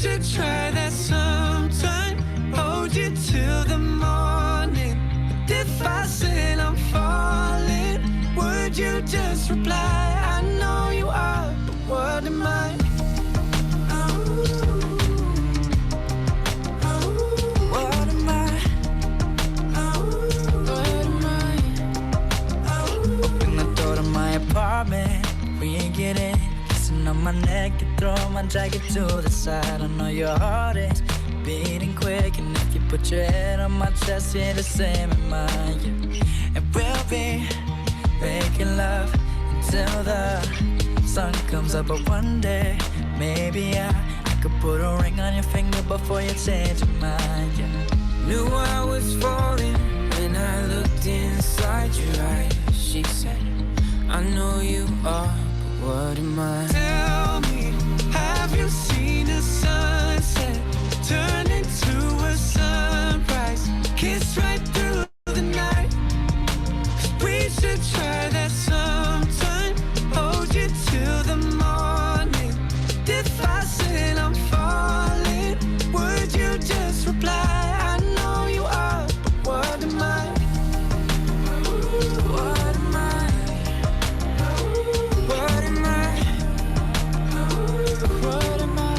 should try that sometime. Hold you till the morning. But if I said I'm falling, would you just reply? I know you are, but what am I? What am I? What am I? Open the door to my apartment, we ain't get in. Kissing on my neck, you throw my jacket to the side. I know your heart is beating quick, and if you put your head on my chest, you're the same in mine, yeah. And we'll be making love until the sun comes up. But one day, maybe I could put a ring on your finger before you change your mind, yeah. Knew I was falling when I looked inside your eyes. She said, I know you are, but what am I? Tell me, have you seen a sunset turn into a sunrise? Kiss right through the night. 'Cause we should try that sometime. Hold you till the morning. If I said I'm falling, would you just reply? I know you are, but what am I? What am I? What am I? What am I?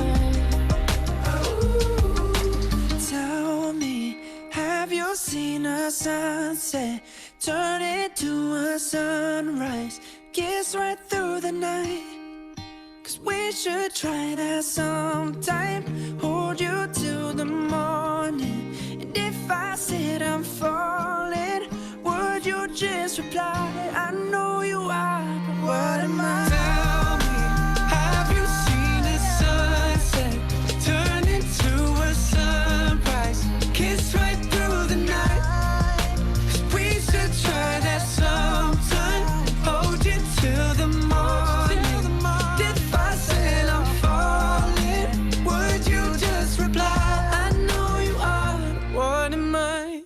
Tell me, have you seen a sunset turn into a sunrise? Kiss right through the night. 'Cause we should try that sometime. Hold you till the morning. And if I said I'm falling, would you just reply? I know you are, but what am I? Tell me, have you seen a sunset turn into a sunrise? Kiss right through the night. 'Cause we should try that sometime. Hold you till the morning. If I said I'm falling, would you just reply? I know you are, but what am I?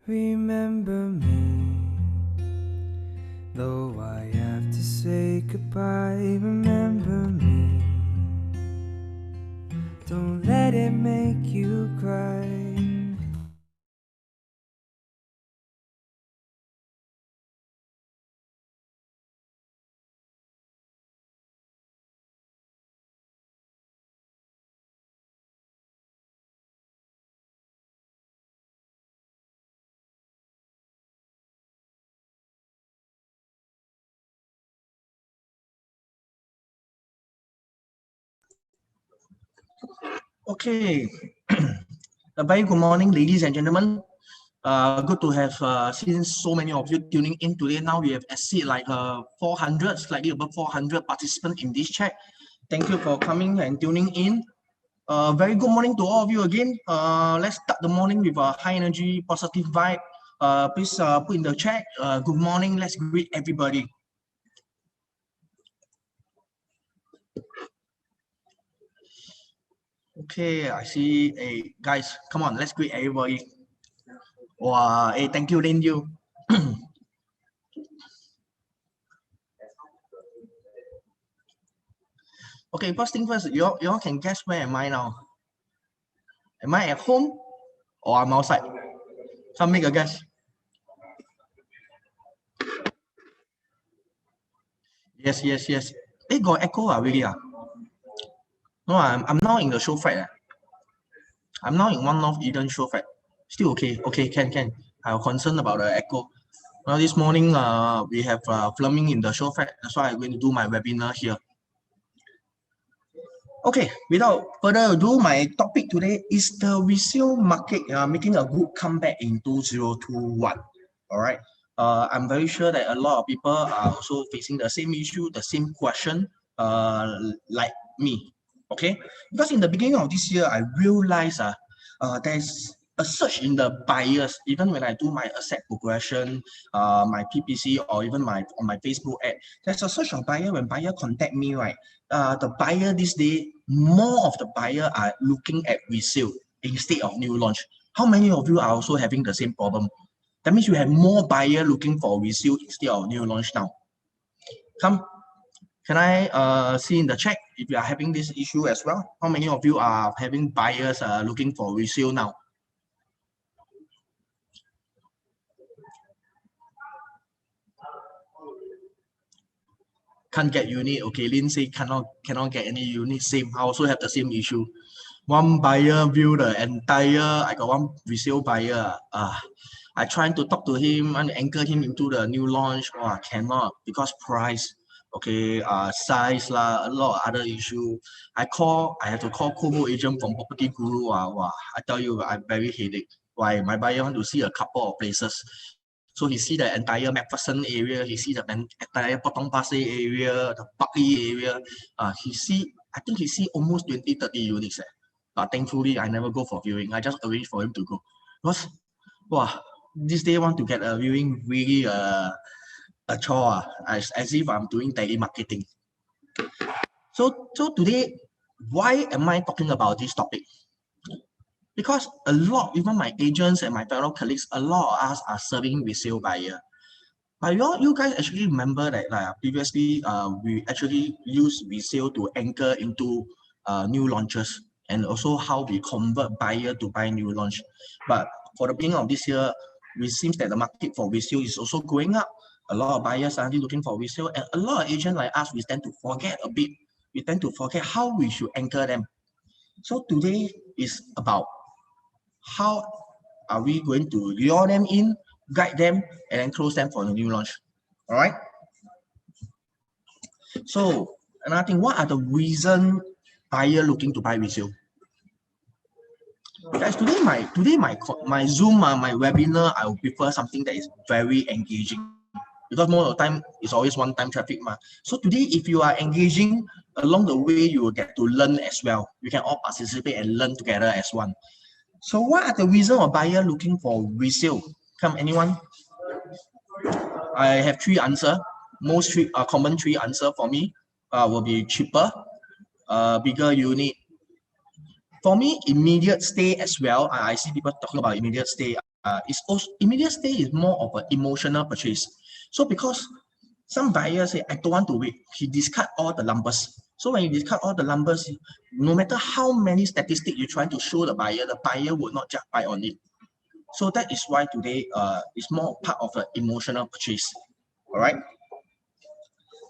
Remember me, though I have to say goodbye. Remember me, don't let it make you cry. Okay, a very good morning, ladies and gentlemen. Good to have seen so many of you tuning in today. Now we have exceeded like 400, slightly above 400 participants in this chat. Thank you for coming and tuning in. Very good morning to all of you again. Let's start the morning with a high energy, positive vibe. Please put in the chat. Good morning. Let's greet everybody. Okay, I see. Hey, guys, come on, let's greet everybody. Wow, hey, thank you, thank you. Okay, first thing first, you all can guess where am I now? Am I at home or I'm outside? Come make a guess. Yes, yes, yes. Hey, got echo, really? No, I'm now in the show flat. I'm now in One North Eden show flat. Still okay. Okay, can. I'm concerned about the echo. Well, this morning we have filming in the show flat. That's why I'm going to do my webinar here. Okay, without further ado, my topic today is the resale market making a good comeback in 2021. All right. I'm very sure that a lot of people are also facing the same issue, the same question, like me. Okay, because in the beginning of this year, I realized there's a surge in the buyers. Even when I do my asset progression, my PPC, or even on my Facebook ad, there's a surge of buyer. When buyer contact me, right, the buyer this day, more of the buyer are looking at resale instead of new launch. How many of you are also having the same problem? That means you have more buyer looking for resale instead of new launch now. Can Can I see in the chat if you are having this issue as well? How many of you are having buyers looking for resale now? Can't get unit. Okay, Lin say cannot get any unit. Same. I also have the same issue. One buyer view the entire. I got one resale buyer. I trying to talk to him and anchor him into the new launch. Oh, cannot because price. Okay, size lah, a lot of other issue. I have to call Kobo agent from Property Guru. Wow, I tell you, I'm very headache. Why? My buyer want to see a couple of places. So he see the entire MacPherson area, he see the entire Potong Pasir area, the Buckley area. I think he see almost 20, 30 units. But thankfully, I never go for viewing. I just arrange for him to go. Because, wow, this day want to get a viewing really a chore, as if I'm doing telemarketing. So today, why am I talking about this topic? Because a lot, even my agents and my fellow colleagues, a lot of us are serving resale buyer. But you guys actually remember that previously we actually use resale to anchor into new launches and also how we convert buyer to buy new launch. But for the beginning of this year, it seems that the market for resale is also going up. A lot of buyers are looking for resale, and a lot of agents like us, we tend to forget a bit. We tend to forget how we should anchor them. So today is about how are we going to lure them in, guide them, and then close them for the new launch. All right. So another thing, what are the reason buyer looking to buy resale? Guys, today my Zoom, my webinar, I will prefer something that is very engaging because most of the time it's always one-time traffic. So today, if you are engaging along the way, you will get to learn as well. We can all participate and learn together as one. So what are the reasons of buyer looking for resale? Come, anyone? I have three answers. Most common three answer for me will be cheaper, bigger unit. For me, immediate stay as well. I see people talking about immediate stay. Immediate stay is more of an emotional purchase. So because some buyers say, I don't want to wait, he discard all the numbers. So when you discard all the numbers, no matter how many statistics you try to show the buyer would not just buy on it. So that is why today is more part of an emotional purchase. All right.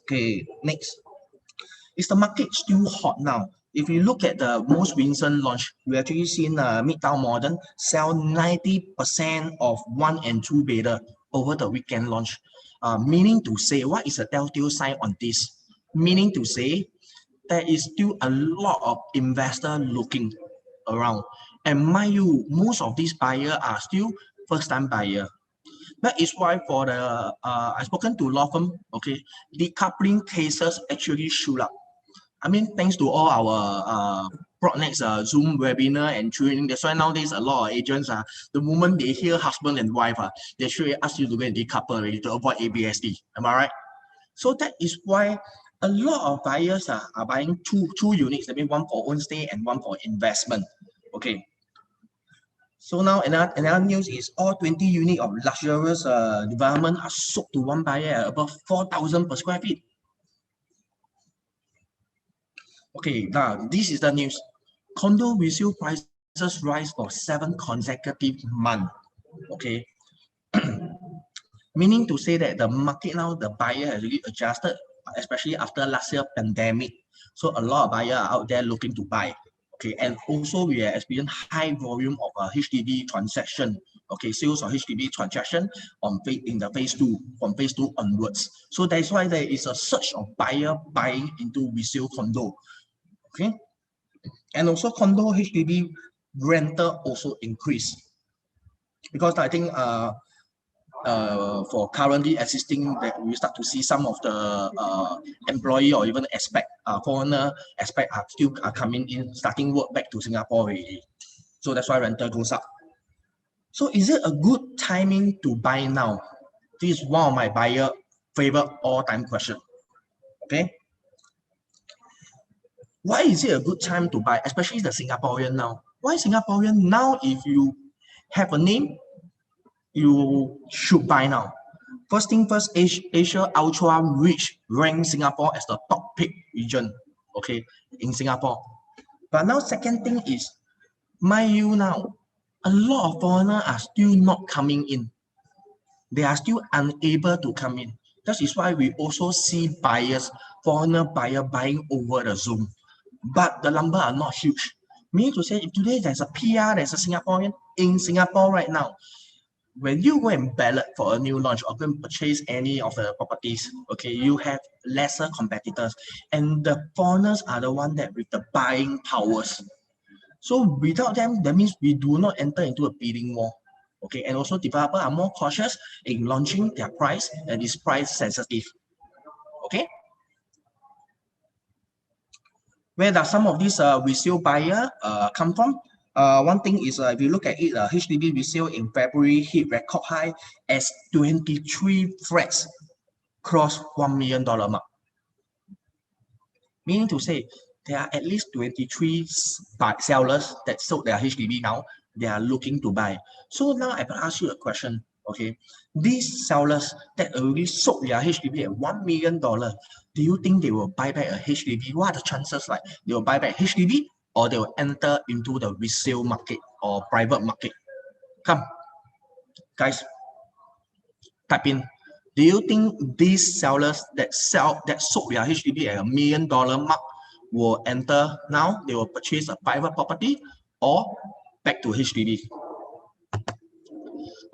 Okay, next. Is the market still hot now? If you look at the most recent launch, we actually seen Midtown Modern sell 90% of 1 and 2 bedder over the weekend launch. Meaning to say, what is a telltale sign on this? Meaning to say, there is still a lot of investor looking around. And mind you, most of these buyers are still first-time buyer. That is why for the, I've spoken to law firm, okay, decoupling cases actually shoot up. I mean, thanks to all our Broadnext Zoom webinar and training, that's why nowadays a lot of agents, the moment they hear husband and wife, they should ask you to go and decouple already to avoid ABSD. Am I right? So that is why a lot of buyers are buying two units, that means one for own stay and one for investment. Okay. So now another news is all 20 units of luxurious development are sold to one buyer at above 4,000 per square feet. Okay, now this is the news. Condo resale prices rise for 7 consecutive months. Okay. Meaning to say that the market now, the buyer has really adjusted, especially after last year pandemic. So a lot of buyers are out there looking to buy. Okay, and also we are experiencing high volume of HDB transaction. Okay, sales of HDB transaction in the phase 2, from phase 2 onwards. So that's why there is a surge of buyer buying into resale condo. Okay, and also condo HDB rental also increase because I think for currently existing, that we start to see some of the employee or even foreigner aspect are still coming in, starting work back to Singapore already. So that's why rental goes up. So is it a good timing to buy now? This is one of my buyer favorite all-time question. Okay. Why is it a good time to buy, especially the Singaporean now? Why Singaporean now? If you have a name, you should buy now. First thing first, Asia Ultra Rich ranked Singapore as the top pick region, okay, in Singapore. But now second thing is, mind you now, a lot of foreigners are still not coming in. They are still unable to come in. That is why we also see buyers, foreigner buyer buying over the Zoom. But the number are not huge. Meaning to say, if today there's a PR, there's a Singaporean in Singapore right now, when you go and ballot for a new launch or go and purchase any of the properties, okay, you have lesser competitors. And the foreigners are the one that with the buying powers. So without them, that means we do not enter into a bidding war. Okay, and also developers are more cautious in launching their price and is price sensitive. Okay. Where does some of these resale buyer come from? One thing is if you look at it, HDB resale in February hit record high as 23 flats cross $1 million mark. Meaning to say, there are at least 23 sellers that sold their HDB now. They are looking to buy. So now I will ask you a question. Okay, these sellers that already sold their HDB at $1 million, do you think they will buy back a HDB? What are the chances like they will buy back HDB or they will enter into the resale market or private market? Come, guys, type in. Do you think these sellers that sold their HDB at $1 million mark will enter now? They will purchase a private property or back to HDB?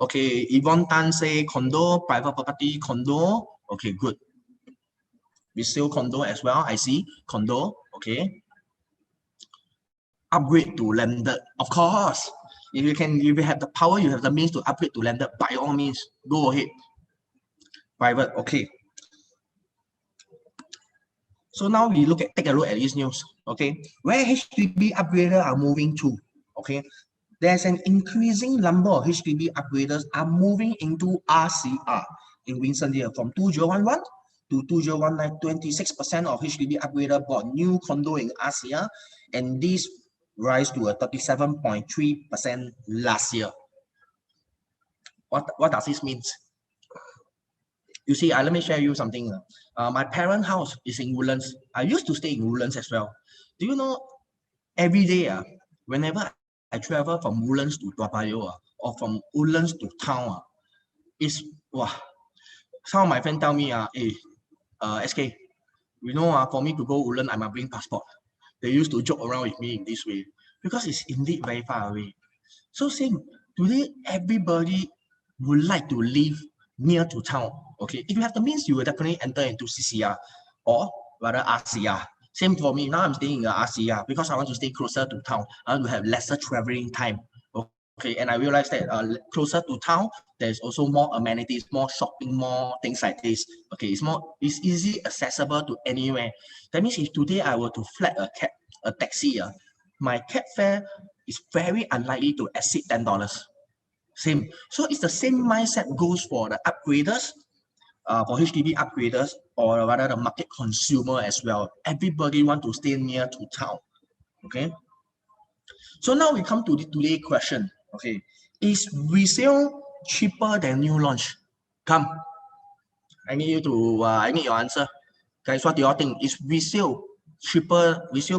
Okay, Yvonne Tan say condo, private property, condo. Okay, good. Resale condo as well. I see condo. Okay. Upgrade to landed, of course. If you have the power, you have the means to upgrade to landed. By all means, go ahead. Private. Okay. So now we take a look at these news. Okay, where HDB upgraders are moving to. Okay. There's an increasing number of HDB upgraders are moving into RCR in recent years. From 2011 to 2019, 26% of HDB upgraders bought new condo in RCR, and this rise to a 37.3% last year. What does this mean? You see, let me share you something. My parent house is in Woodlands. I used to stay in Woodlands as well. Do you know, every day, whenever I travel from Woodlands to Toa Payoh or from Woodlands to town, it's wow. Some of my friends tell me, SK, you know, for me to go Woodlands, I must bring passport. They used to joke around with me in this way because it's indeed very far away. So same, today everybody would like to live near to town. Okay, if you have the means, you will definitely enter into CCR or rather RCR. Same for me. Now I'm staying in the RCR because I want to stay closer to town. I want to have lesser traveling time. Okay, and I realized that closer to town, there's also more amenities, more shopping, more things like this. Okay, it's easy accessible to anywhere. That means if today I were to flag a taxi, my cab fare is very unlikely to exceed $10. Same. So it's the same mindset goes for the upgraders. For HDB upgraders or rather the market consumer as well. Everybody want to stay near to town. Okay. So now we come to the today question. Okay, is resale cheaper than new launch? Come, I need your answer, guys. What do you all think? Is resale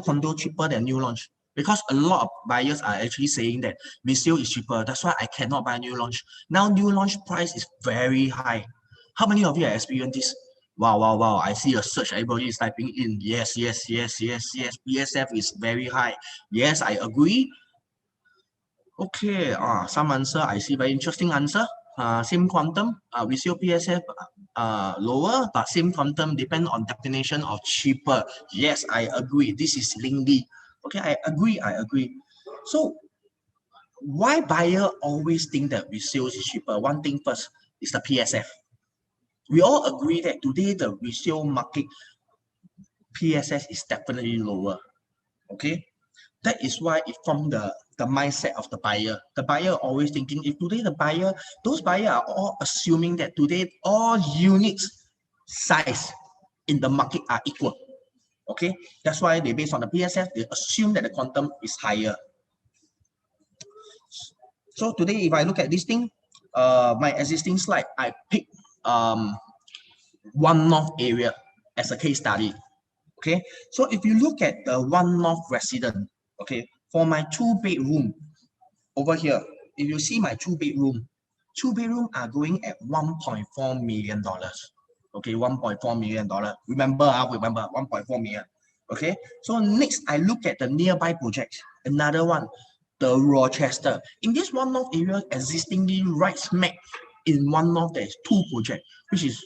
condo cheaper than new launch? Because a lot of buyers are actually saying that resale is cheaper. That's why I cannot buy new launch. Now new launch price is very high. How many of you have experienced this? Wow. I see a search. Everybody is typing in. Yes. PSF is very high. Yes, I agree. Okay. Some answer. I see very interesting answer. Same quantum. Resale PSF lower, but same quantum depend on definition of cheaper. Yes, I agree. This is Lindy. Okay, I agree. So why buyer always think that resale is cheaper? One thing first is the PSF. We all agree that today the resale market PSS is definitely lower. Okay, that is why it formed the mindset of the buyer. The buyer always thinking if today those buyers are all assuming that today all units size in the market are equal. Okay, that's why they based on the PSF, they assume that the quantum is higher. So today, if I look at this thing, my existing slide, I pick One North area as a case study. Okay, so if you look at the One North resident, okay, for my 2-bedroom over here, if you see my 2-bedroom are going at $1.4 million. Okay, $1.4 million. Remember 1.4 million. Okay, so next I look at the nearby projects. Another one, the Rochester. In this One North area, existingly right smack in One North, there's 2 projects, which is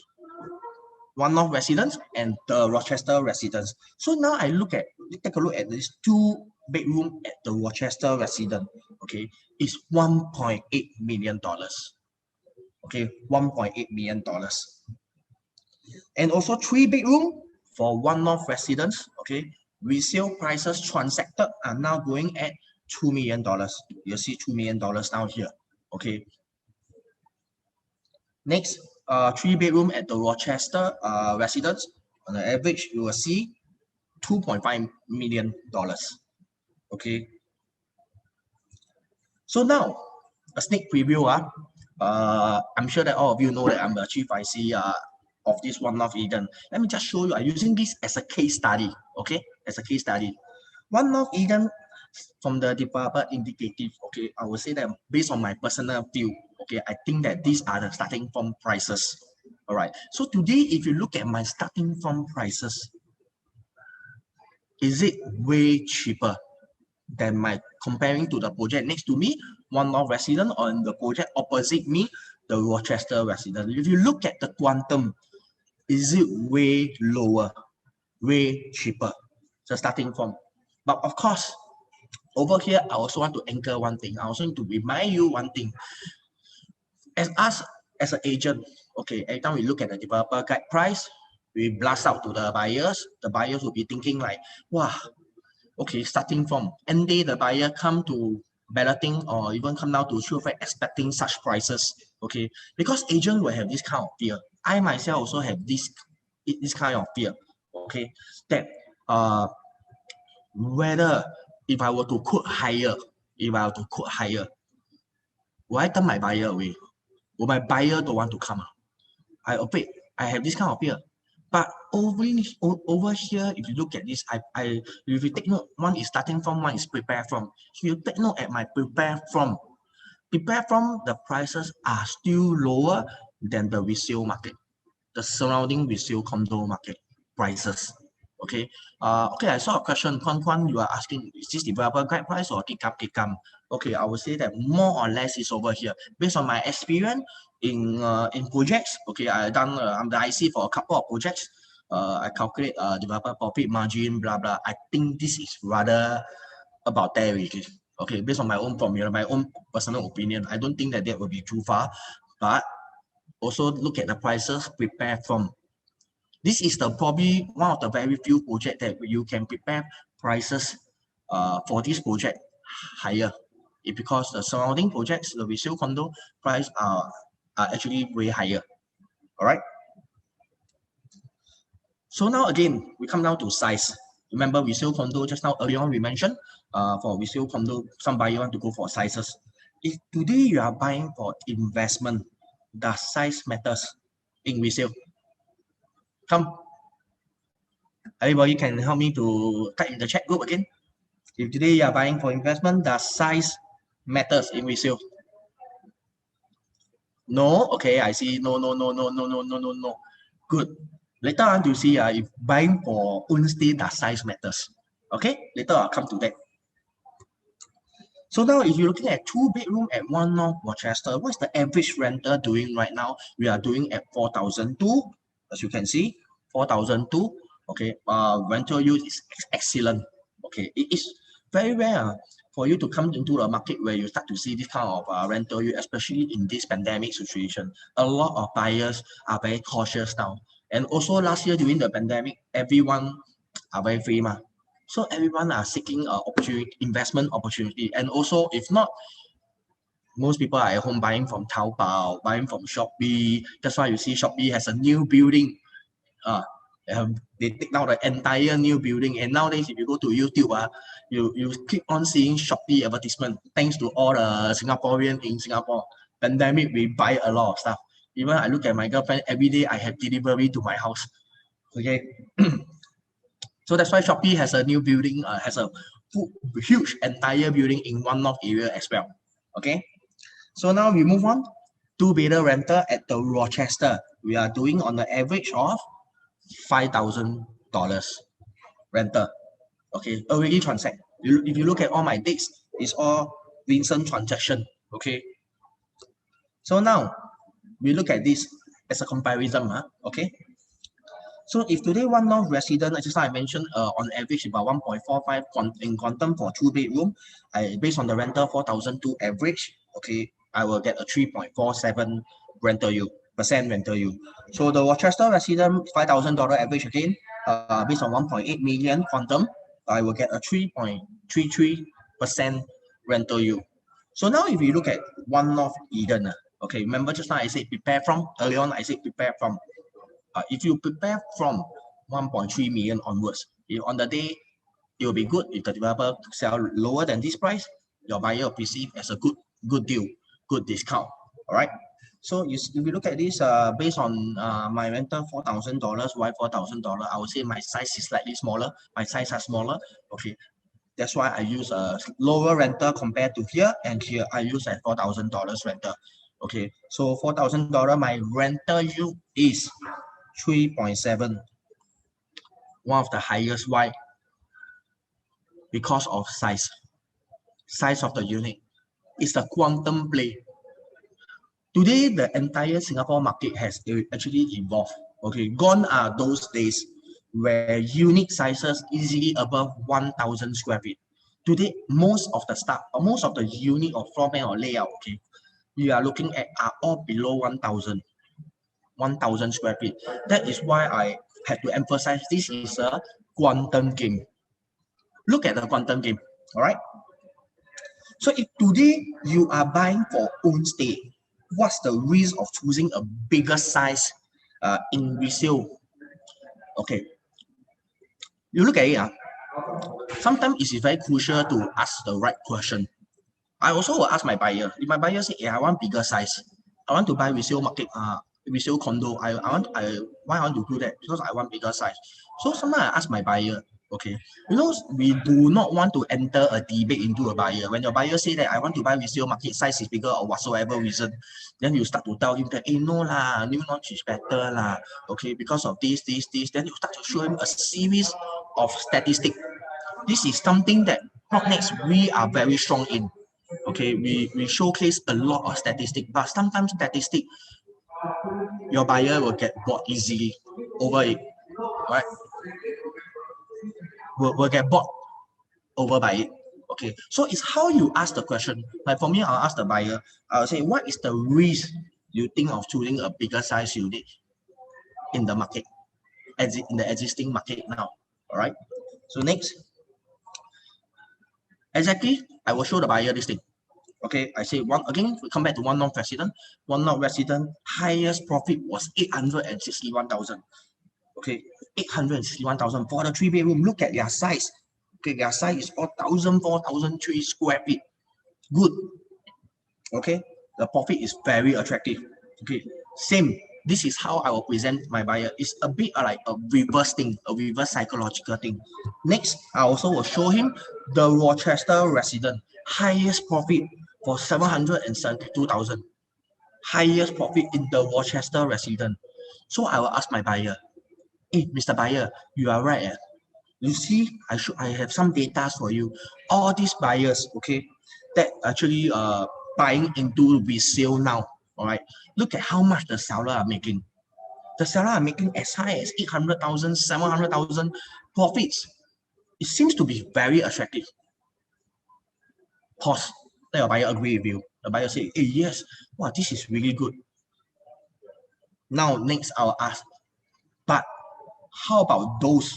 One North residence and the Rochester residence. So now take a look at this 2-bedroom at the Rochester residence. Okay, it's $1.8 million. Okay, $1.8 million. And also 3-bedroom for One North residence. Okay, resale prices transacted are now going at $2 million. You see $2 million down here. Okay. Next, 3-bedroom at the Rochester residence. On the average, you will see $2.5 million. Okay. So now, a sneak preview. I'm sure that all of you know that I'm the chief IC of this One North Eden. Let me just show you. I'm using this as a case study. Okay, as a case study. One North Eden, from the developer indicative. Okay, I will say that based on my personal view. Okay, I think that these are the starting from prices. All right. So today, if you look at my starting from prices, is it way cheaper than my comparing to the project next to me, One North resident, or in the project opposite me, the Rochester resident? If you look at the quantum, is it way lower, way cheaper? So starting from, but of course, over here, I also want to anchor one thing. I also need to remind you one thing. As us, as an agent, okay, every time we look at the developer guide price, we blast out to the buyers. The buyers will be thinking like, wow, okay, starting from end day, the buyer come to balloting or even come down to Showfair expecting such prices. Okay, because agent will have this kind of fear. I myself also have this kind of fear. Okay, that whether if I were to quote higher, will I turn my buyer away? Will my buyer don't want to come? I have this kind of fear. But over here, if you look at this, if you take note, one is starting from, one is prepare from. So you take note at my prepare from. Prepare from, the prices are still lower than the resale market, the surrounding resale condo market prices. Okay. Okay, I saw a question. Kwan, you are asking, is this developer guide price or kikam? Okay, I would say that more or less is over here. Based on my experience in projects, okay, I'm the IC for a couple of projects. I calculate developer profit margin, blah blah. I think this is rather about there. Okay, based on my own formula, my own personal opinion, I don't think that will be too far. But also look at the prices prepare from. This is probably one of the very few projects that you can prepare prices for this project higher. Because the surrounding projects, the resale condo price are actually way higher. All right. So now again, we come down to size. Remember resale condo just now earlier on we mentioned for resale condo, some buyer want to go for sizes. If today you are buying for investment, does size matters in resale? Come, everybody can help me to type in the chat group again. If today you are buying for investment, does size matters in resale? No? Okay, I see. No. Good. Later on, you see if buying for own stay, does size matters? Okay, later I'll come to that. So now if you're looking at 2-bedroom at One North Rochester, what's the average rental doing right now? We are doing at 4,002, as you can see, 4,002. Okay, rental yield is excellent. Okay, it is very rare for you to come into a market where you start to see this kind of rental yield, especially in this pandemic situation. A lot of buyers are very cautious now. And also last year during the pandemic, everyone are very free. So everyone are seeking opportunity, investment opportunity. And also, if not, most people are at home buying from Taobao, buying from Shopee. That's why you see Shopee has a new building. They take down the entire new building. And nowadays, if you go to YouTube, you keep on seeing Shopee advertisement. Thanks to all the Singaporeans in Singapore. Pandemic, we buy a lot of stuff. Even I look at my girlfriend every day, I have delivery to my house. Okay. So that's why Shopee has a new building, has a huge entire building in One North area as well. Okay. So now we move on. Two-bedder rental at the Rochester. We are doing on the average of $5,000 rental. Okay, already transact. If you look at all my dates, it's all recent transaction. Okay. So now we look at this as a comparison. Okay. So if today One North resident, just like I mentioned, on average about 1.45 in quantum for 2 bedroom, based on the rental 4,002 average, okay, I will get a 3.47 rental yield, rental yield. So the Rochester resident $5,000 average again, based on 1.8 million quantum, I will get a 3.33% rental yield. So now if you look at One North Eden, okay, remember just now I said prepare from, earlier on I said prepare from. If you prepare from 1.3 million onwards, on the day, it will be good if the developer sell lower than this price, your buyer will perceive as a good deal, good discount. All right. So if you look at this, based on my rental $4,000, why $4,000? I would say my size is slightly smaller. My size are smaller. Okay. That's why I use a lower rental compared to here, and here I use at $4,000 rental. Okay. So $4,000, my rental yield is 3.7, one of the highest. Why? Because of size of the unit. It's the quantum play. Today the entire Singapore market has actually evolved. Okay, gone are those days where unit sizes easily above 1,000 square feet. Today most of the stuff, or most of the unit or floor plan or layout, okay, you are looking at are all below 1,000 square feet. That is why I had to emphasize this is a quantum game. Look at the quantum game. All right. So if today you are buying for own stay, what's the risk of choosing a bigger size in resale? Okay. You look at it. Sometimes it's very crucial to ask the right question. I also will ask my buyer. If my buyer say, I want bigger size, I want to buy resale market, resale condo. Why I want to do that? Because I want bigger size. So sometimes I ask my buyer, okay, we do not want to enter a debate into a buyer. When your buyer say that I want to buy resale market, size is bigger or whatsoever reason, then you start to tell him that, no lah, new launch is better lah, okay, because of this. Then you start to show him a series of statistics. This is something that Pronex we are very strong in. Okay, we showcase a lot of statistics, but sometimes statistics, your buyer will get bored easily over it, right? Will get bored over by it. Okay, so it's how you ask the question. Like for me, I'll ask the buyer, I'll say, what is the risk you think of choosing a bigger size unit in the market, in the existing market now? All right, so next, exactly, I will show the buyer this thing. Okay, I say again, we come back to One North resident. One North resident, highest profit was 861,000. Okay, 861,000 for the 3 bedroom. Look at their size. Okay, their size is 4,000, 4,003 square feet. Good. Okay, the profit is very attractive. Okay, same. This is how I will present my buyer. It's a bit like a reverse thing, a reverse psychological thing. Next, I also will show him the Rochester resident, highest profit for 772,000. Highest profit in the Rochester resident. So I will ask my buyer, hey, Mr. Buyer, you are right. You see, I have some data for you. All these buyers, okay, that actually buying into resale now. All right, look at how much the seller are making. The seller are making as high as 800,000, 700,000 profits. It seems to be very attractive. Pause. Let your buyer agree with you. The buyer say, hey, yes, wow, this is really good. Now, next I'll ask, but how about those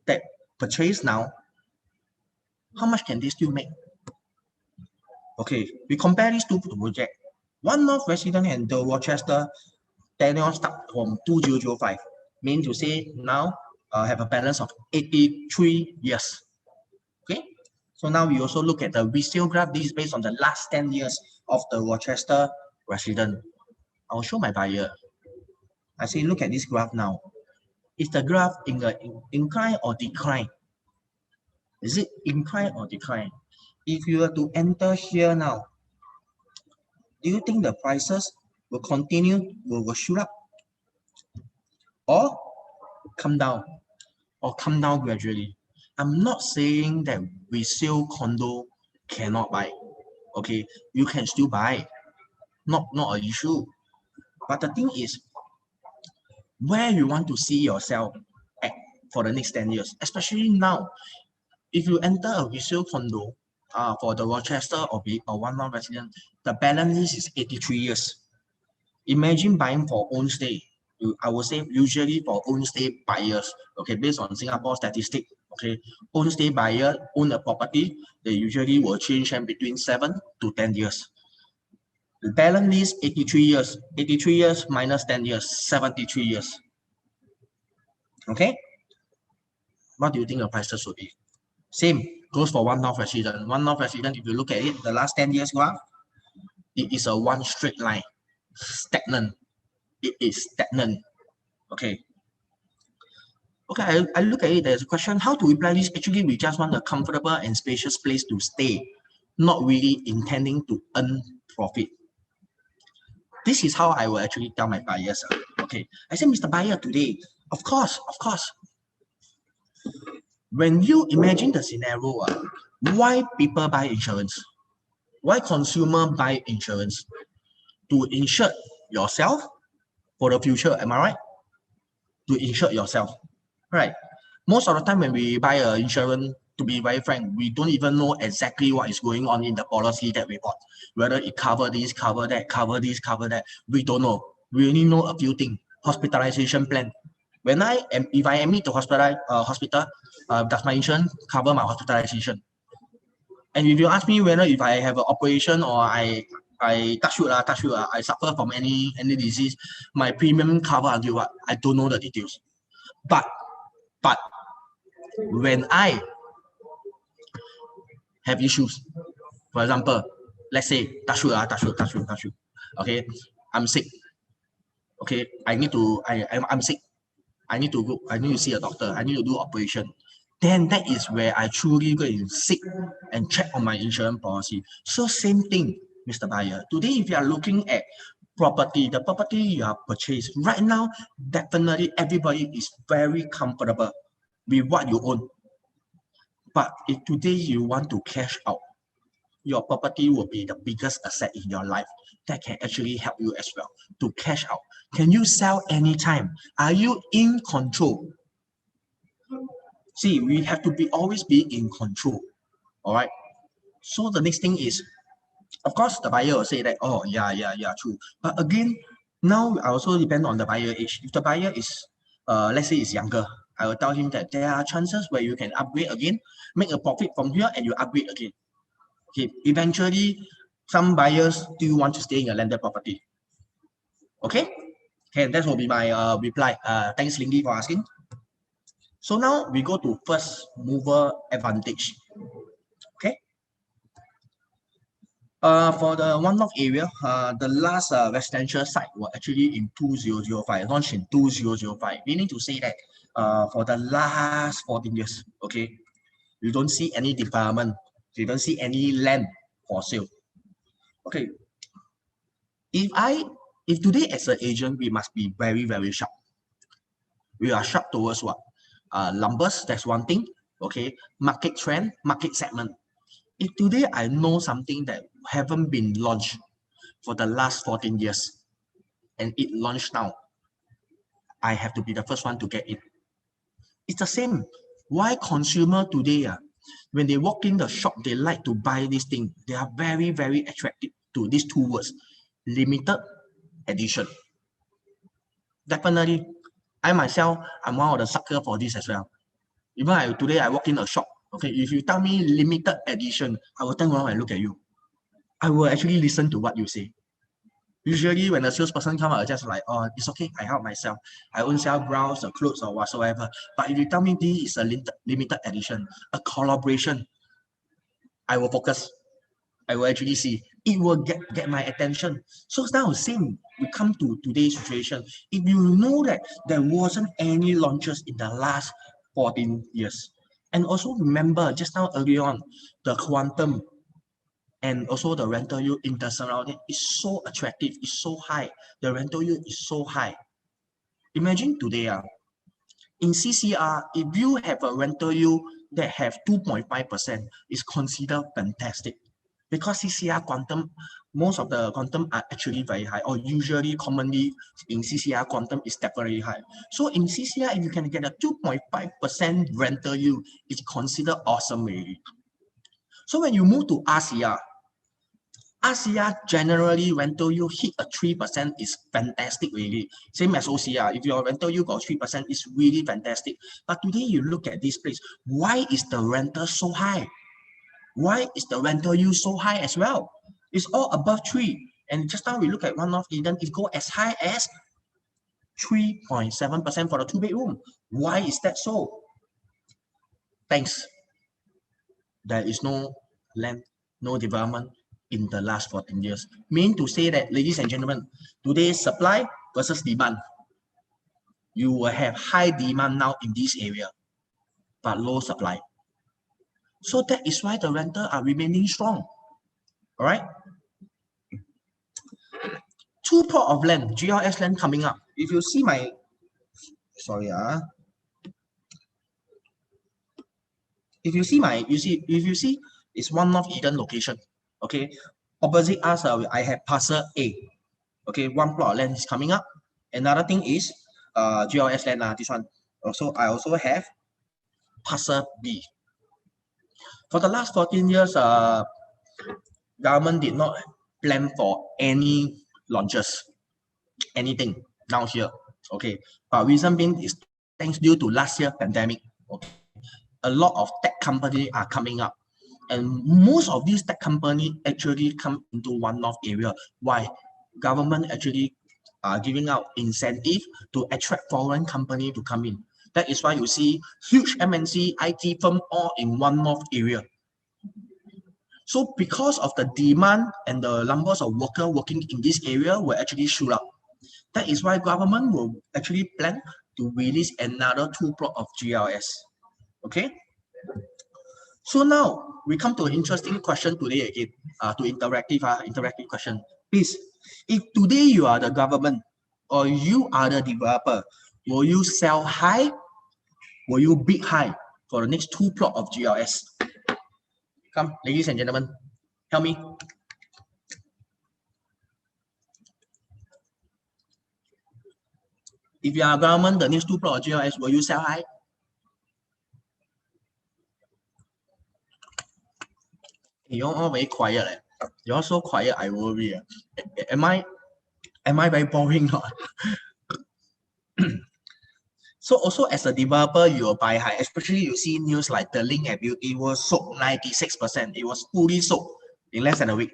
that purchase now? How much can they still make? Okay, we compare these two projects. One North resident and the Rochester tenure start from 2005. Mean to say now have a balance of 83 years. Okay, so now we also look at the resale graph. This is based on the last 10 years of the Rochester resident. I'll show my buyer. I say, look at this graph now. Is the graph in the incline or decline? Is it incline or decline? If you were to enter here now, do you think the prices will continue, will shoot up, or come down, or come down gradually? I'm not saying that resale condo cannot buy. Okay, you can still buy, not an issue. But the thing is, where you want to see yourself at for the next 10 years, especially now. If you enter a resale condo for the Rochester or one resident, the balance is 83 years. Imagine buying for own stay. I would say usually for own stay buyers, okay, based on Singapore statistic, okay, own stay buyer own a property, they usually will change hand between 7 to 10 years. The balance is 83 years. 83 years minus 10 years, 73 years. Okay? What do you think the prices would be? Same goes for one North resident. One North resident, if you look at it, the last 10 years graph, it is a one straight line, stagnant. It is stagnant. Okay. Okay, I look at it, there's a question, how to reply this? Actually, we just want a comfortable and spacious place to stay, not really intending to earn profit. This is how I will actually tell my buyers. Okay, I say, Mr. Buyer, today, of course, when you imagine the scenario, why people buy insurance? Why consumer buy insurance? To insure yourself for the future, am I right? To insure yourself, right? Most of the time when we buy an insurance, to be very frank, we don't even know exactly what is going on in the policy that we bought. Whether it cover this, cover that, cover this, cover that, we don't know. We only know a few things. Hospitalization plan. If I admit to hospital, does my insurance cover my hospitalization? And if you ask me whether if I have an operation or I touch wood, I suffer from any disease, my premium cover until what? I don't know the details. But when I have issues, for example, let's say touch wood. Okay, I'm sick. Okay, I'm sick. I need to see a doctor. I need to do operation. Then that is where I truly go and seek and check on my insurance policy. So same thing, Mr. Buyer. Today, if you are looking at property, the property you have purchased right now, definitely everybody is very comfortable with what you own. But if today you want to cash out, your property will be the biggest asset in your life that can actually help you as well to cash out. Can you sell anytime? Are you in control? See, we have to always be in control. All right. So the next thing is, of course, the buyer will say that, oh, yeah, true. But again, now I also depend on the buyer age. If the buyer is, let's say, is younger, I will tell him that there are chances where you can upgrade again, make a profit from here, and you upgrade again. Okay. Eventually, some buyers still want to stay in a landed property. Okay. Okay, that will be my reply. Thanks, Lindy, for asking. So now we go to first mover advantage. Okay. For the One North area, the last residential site was actually in 2005, launched in 2005, meaning to say that for the last 14 years, okay, you don't see any development, you don't see any for sale. Okay. If today as an agent, we must be very, very sharp. We are sharp towards what? Numbers, that's one thing. Okay. Market trend, market segment. If today I know something that haven't been launched for the last 14 years and it launched now, I have to be the first one to get it. It's the same. Why consumer today, when they walk in the shop, they like to buy this thing. They are very, very attracted to these two words, limited edition. Definitely, I myself, I'm one of the sucker for this as well. Even today I walk in a shop, okay, if you tell me limited edition, I will turn around and look at you. I will actually listen to what you say. Usually when a salesperson comes out, I just like, oh, it's okay, I help myself. I own sell browse or clothes or whatsoever. But if you tell me this is a limited edition, a collaboration, I will focus. I will actually see, it will get my attention. So now same, we come to today's situation. If you know that there wasn't any launches in the last 14 years, and also remember just now earlier on, the quantum and also the rental yield in the surrounding is so attractive, is so high. The rental yield is so high. Imagine today, in CCR, if you have a rental yield that have 2.5%, is considered fantastic. Because CCR quantum, most of the quantum are actually very high, or usually commonly in CCR quantum is definitely high. So in CCR, if you can get a 2.5% rental yield, it's considered awesome really. So when you move to RCR generally rental yield hit a 3% is fantastic really. Same as OCR, if your rental yield got 3%, it's really fantastic. But today you look at this place, why is the rental so high? Why is the rental yield so high as well? It's all above 3. And just now we look at One-North Eden, it go as high as 3.7% for the 2-bedroom. Why is that so? Thanks. There is no land, no development in the last 14 years. Mean to say that, ladies and gentlemen, today's supply versus demand. You will have high demand now in this area, but low supply. So that is why the rentals are remaining strong. All right. 2 plot of land, GLS land coming up. If you see my, sorry, if you see, it's One-North Eden location. Okay, opposite us, I have parcel A. Okay, 1 plot of land is coming up. Another thing is GLS land. This one. Also, I also have parcel B. For the last 14 years, government did not plan for any launches, anything down here. Okay, but reason being is thanks due to last year pandemic. Okay, a lot of tech companies are coming up, and most of these tech companies actually come into One-North area. Why? Government actually are giving out incentive to attract foreign company to come in. That is why you see huge MNC IT firm all in One-North area. So because of the demand and the numbers of workers working in this area will actually shoot up. That is why government will actually plan to release another 2 plot of GLS. Okay. So now we come to an interesting question today again. To interactive question. Please, if today you are the government or you are the developer, will you sell high? Will you bid high for the next 2 plot of GLS? Come, ladies and gentlemen, tell me. If you are government, the next 2 plot of GLS, will you sell high? You all very quiet. You're so quiet, I worry. Am I very boring? So also as a developer, you will buy high, especially you see news like the Link at Beauty was sold 96%. It was fully sold in less than a week.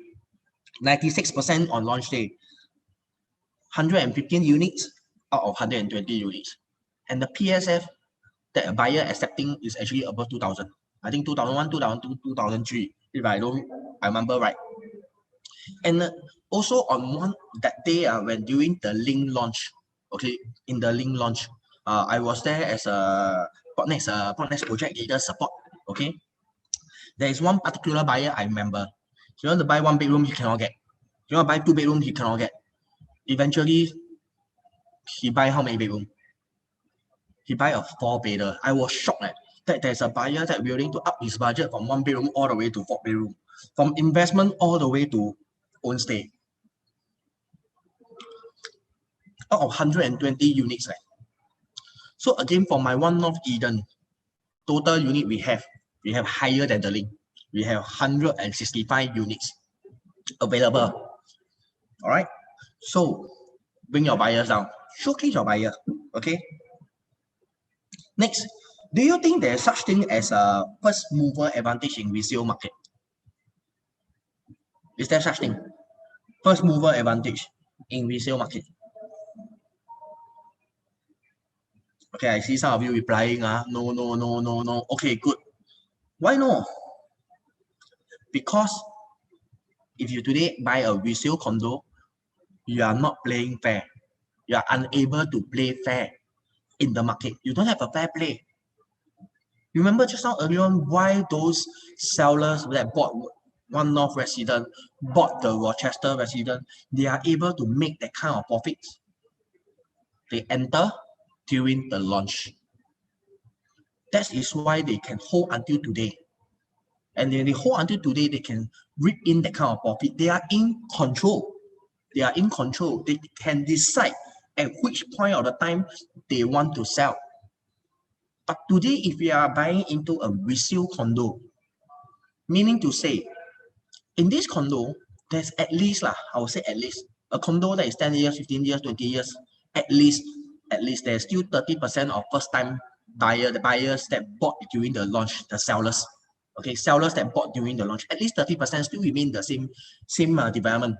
96% on launch day. 115 units out of 120 units. And the PSF that a buyer accepting is actually above 2000. I think 2001, 2002, 2003, if I remember right. And also on that day when during the Link launch, okay, in the Link launch, I was there as a Botnext project leader support. Okay, there is one particular buyer I remember. He want to buy 1 bedroom, he cannot get. He want to buy 2 bedroom, he cannot get. Eventually, he buy how many bedroom? He buy a 4-bedder. I was shocked that there's a buyer that willing to up his budget from 1 bedroom all the way to 4 bedroom, from investment all the way to own stay. Out of 120 units. So again, for my One-North Eden, total unit we have higher than the Link. We have 165 units available. All right. So bring your buyers down. Showcase your buyer. Okay. Next, do you think there's such thing as a first mover advantage in resale market? Is there such thing? First mover advantage in resale market? Okay, I see some of you replying. No. Okay, good. Why no? Because if you today buy a resale condo, you are not playing fair. You are unable to play fair in the market. You don't have a fair play. Remember just now earlier on why those sellers that bought One North resident, bought the Rochester resident, they are able to make that kind of profits. They enter during the launch. That is why they can hold until today. And when they hold until today, they can reap in that kind of profit. They are in control. They are in control. They can decide at which point of the time they want to sell. But today, if we are buying into a resale condo, meaning to say, in this condo, there's at least, I would say at least, a condo that is 10 years, 15 years, 20 years, at least there's still 30% of first-time buyer, the buyers that bought during the launch, the sellers. Okay, sellers that bought during the launch, at least 30% still remain the same development.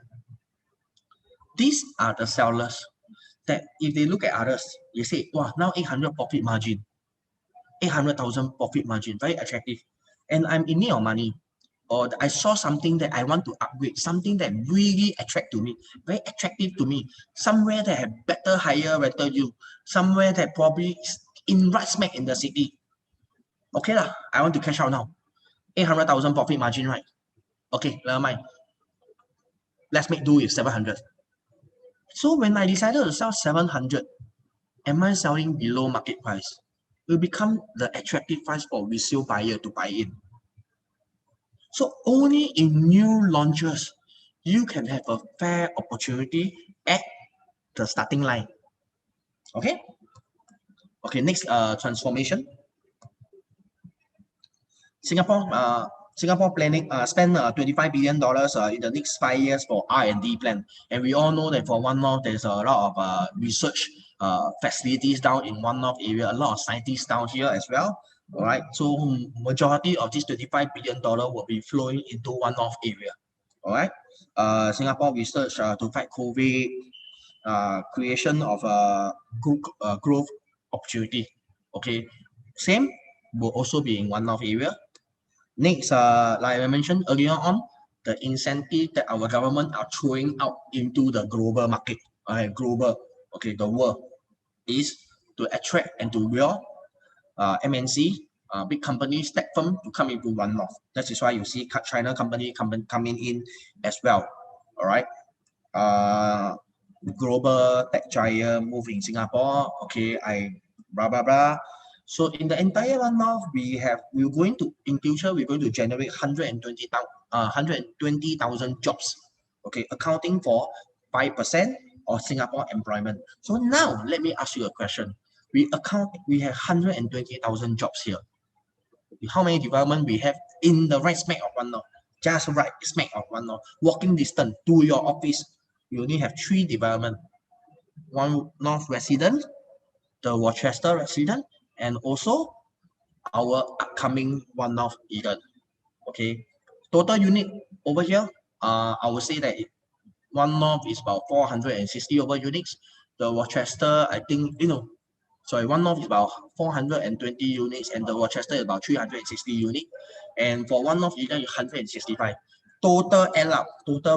These are the sellers that if they look at others, they say, wow, now 800 profit margin, 800,000 profit margin, very attractive. And I'm in need of money. Or I saw something that I want to upgrade, something that really very attractive to me, somewhere that have better, higher rental yield, somewhere that probably is in right smack in the city. Okay lah, I want to cash out now. 800,000 profit margin, right? Okay, never mind. Let's make do with 700. So when I decided to sell 700, am I selling below market price? It will become the attractive price for resale buyer to buy in. So only in new launches, you can have a fair opportunity at the starting line. Okay? Okay, next transformation. Singapore planning spend $25 billion in the next 5 years for R&D plan. And we all know that for One North, there's a lot of research facilities down in One North area, a lot of scientists down here as well. All right, so majority of this $25 billion will be flowing into One North area. All right, Singapore research to fight COVID, creation of growth opportunity. Okay, same will also be in One North area. Next, like I mentioned earlier on, the incentive that our government are throwing out into the global market, the world, is to attract and to lure MNC, big companies, tech firm to come into One North. That is why you see China company coming in as well. All right, global tech giant move in Singapore. Okay, blah blah blah. So in the entire One North, we're going to generate 120,000 jobs. Okay, accounting for 5% of Singapore employment. So now let me ask you a question. We have 120,000 jobs here. How many development we have in the right smack of One North? Just right smack of One North. Walking distance to your office, you only have 3 development. One North resident, the Rochester resident, and also our upcoming One North Eden. Okay, total unit over here, I would say that One North is about 460 over units. The Rochester, I think, One North is about 420 units, and the Rochester is about 360 units. And for One North Eden, 165. Total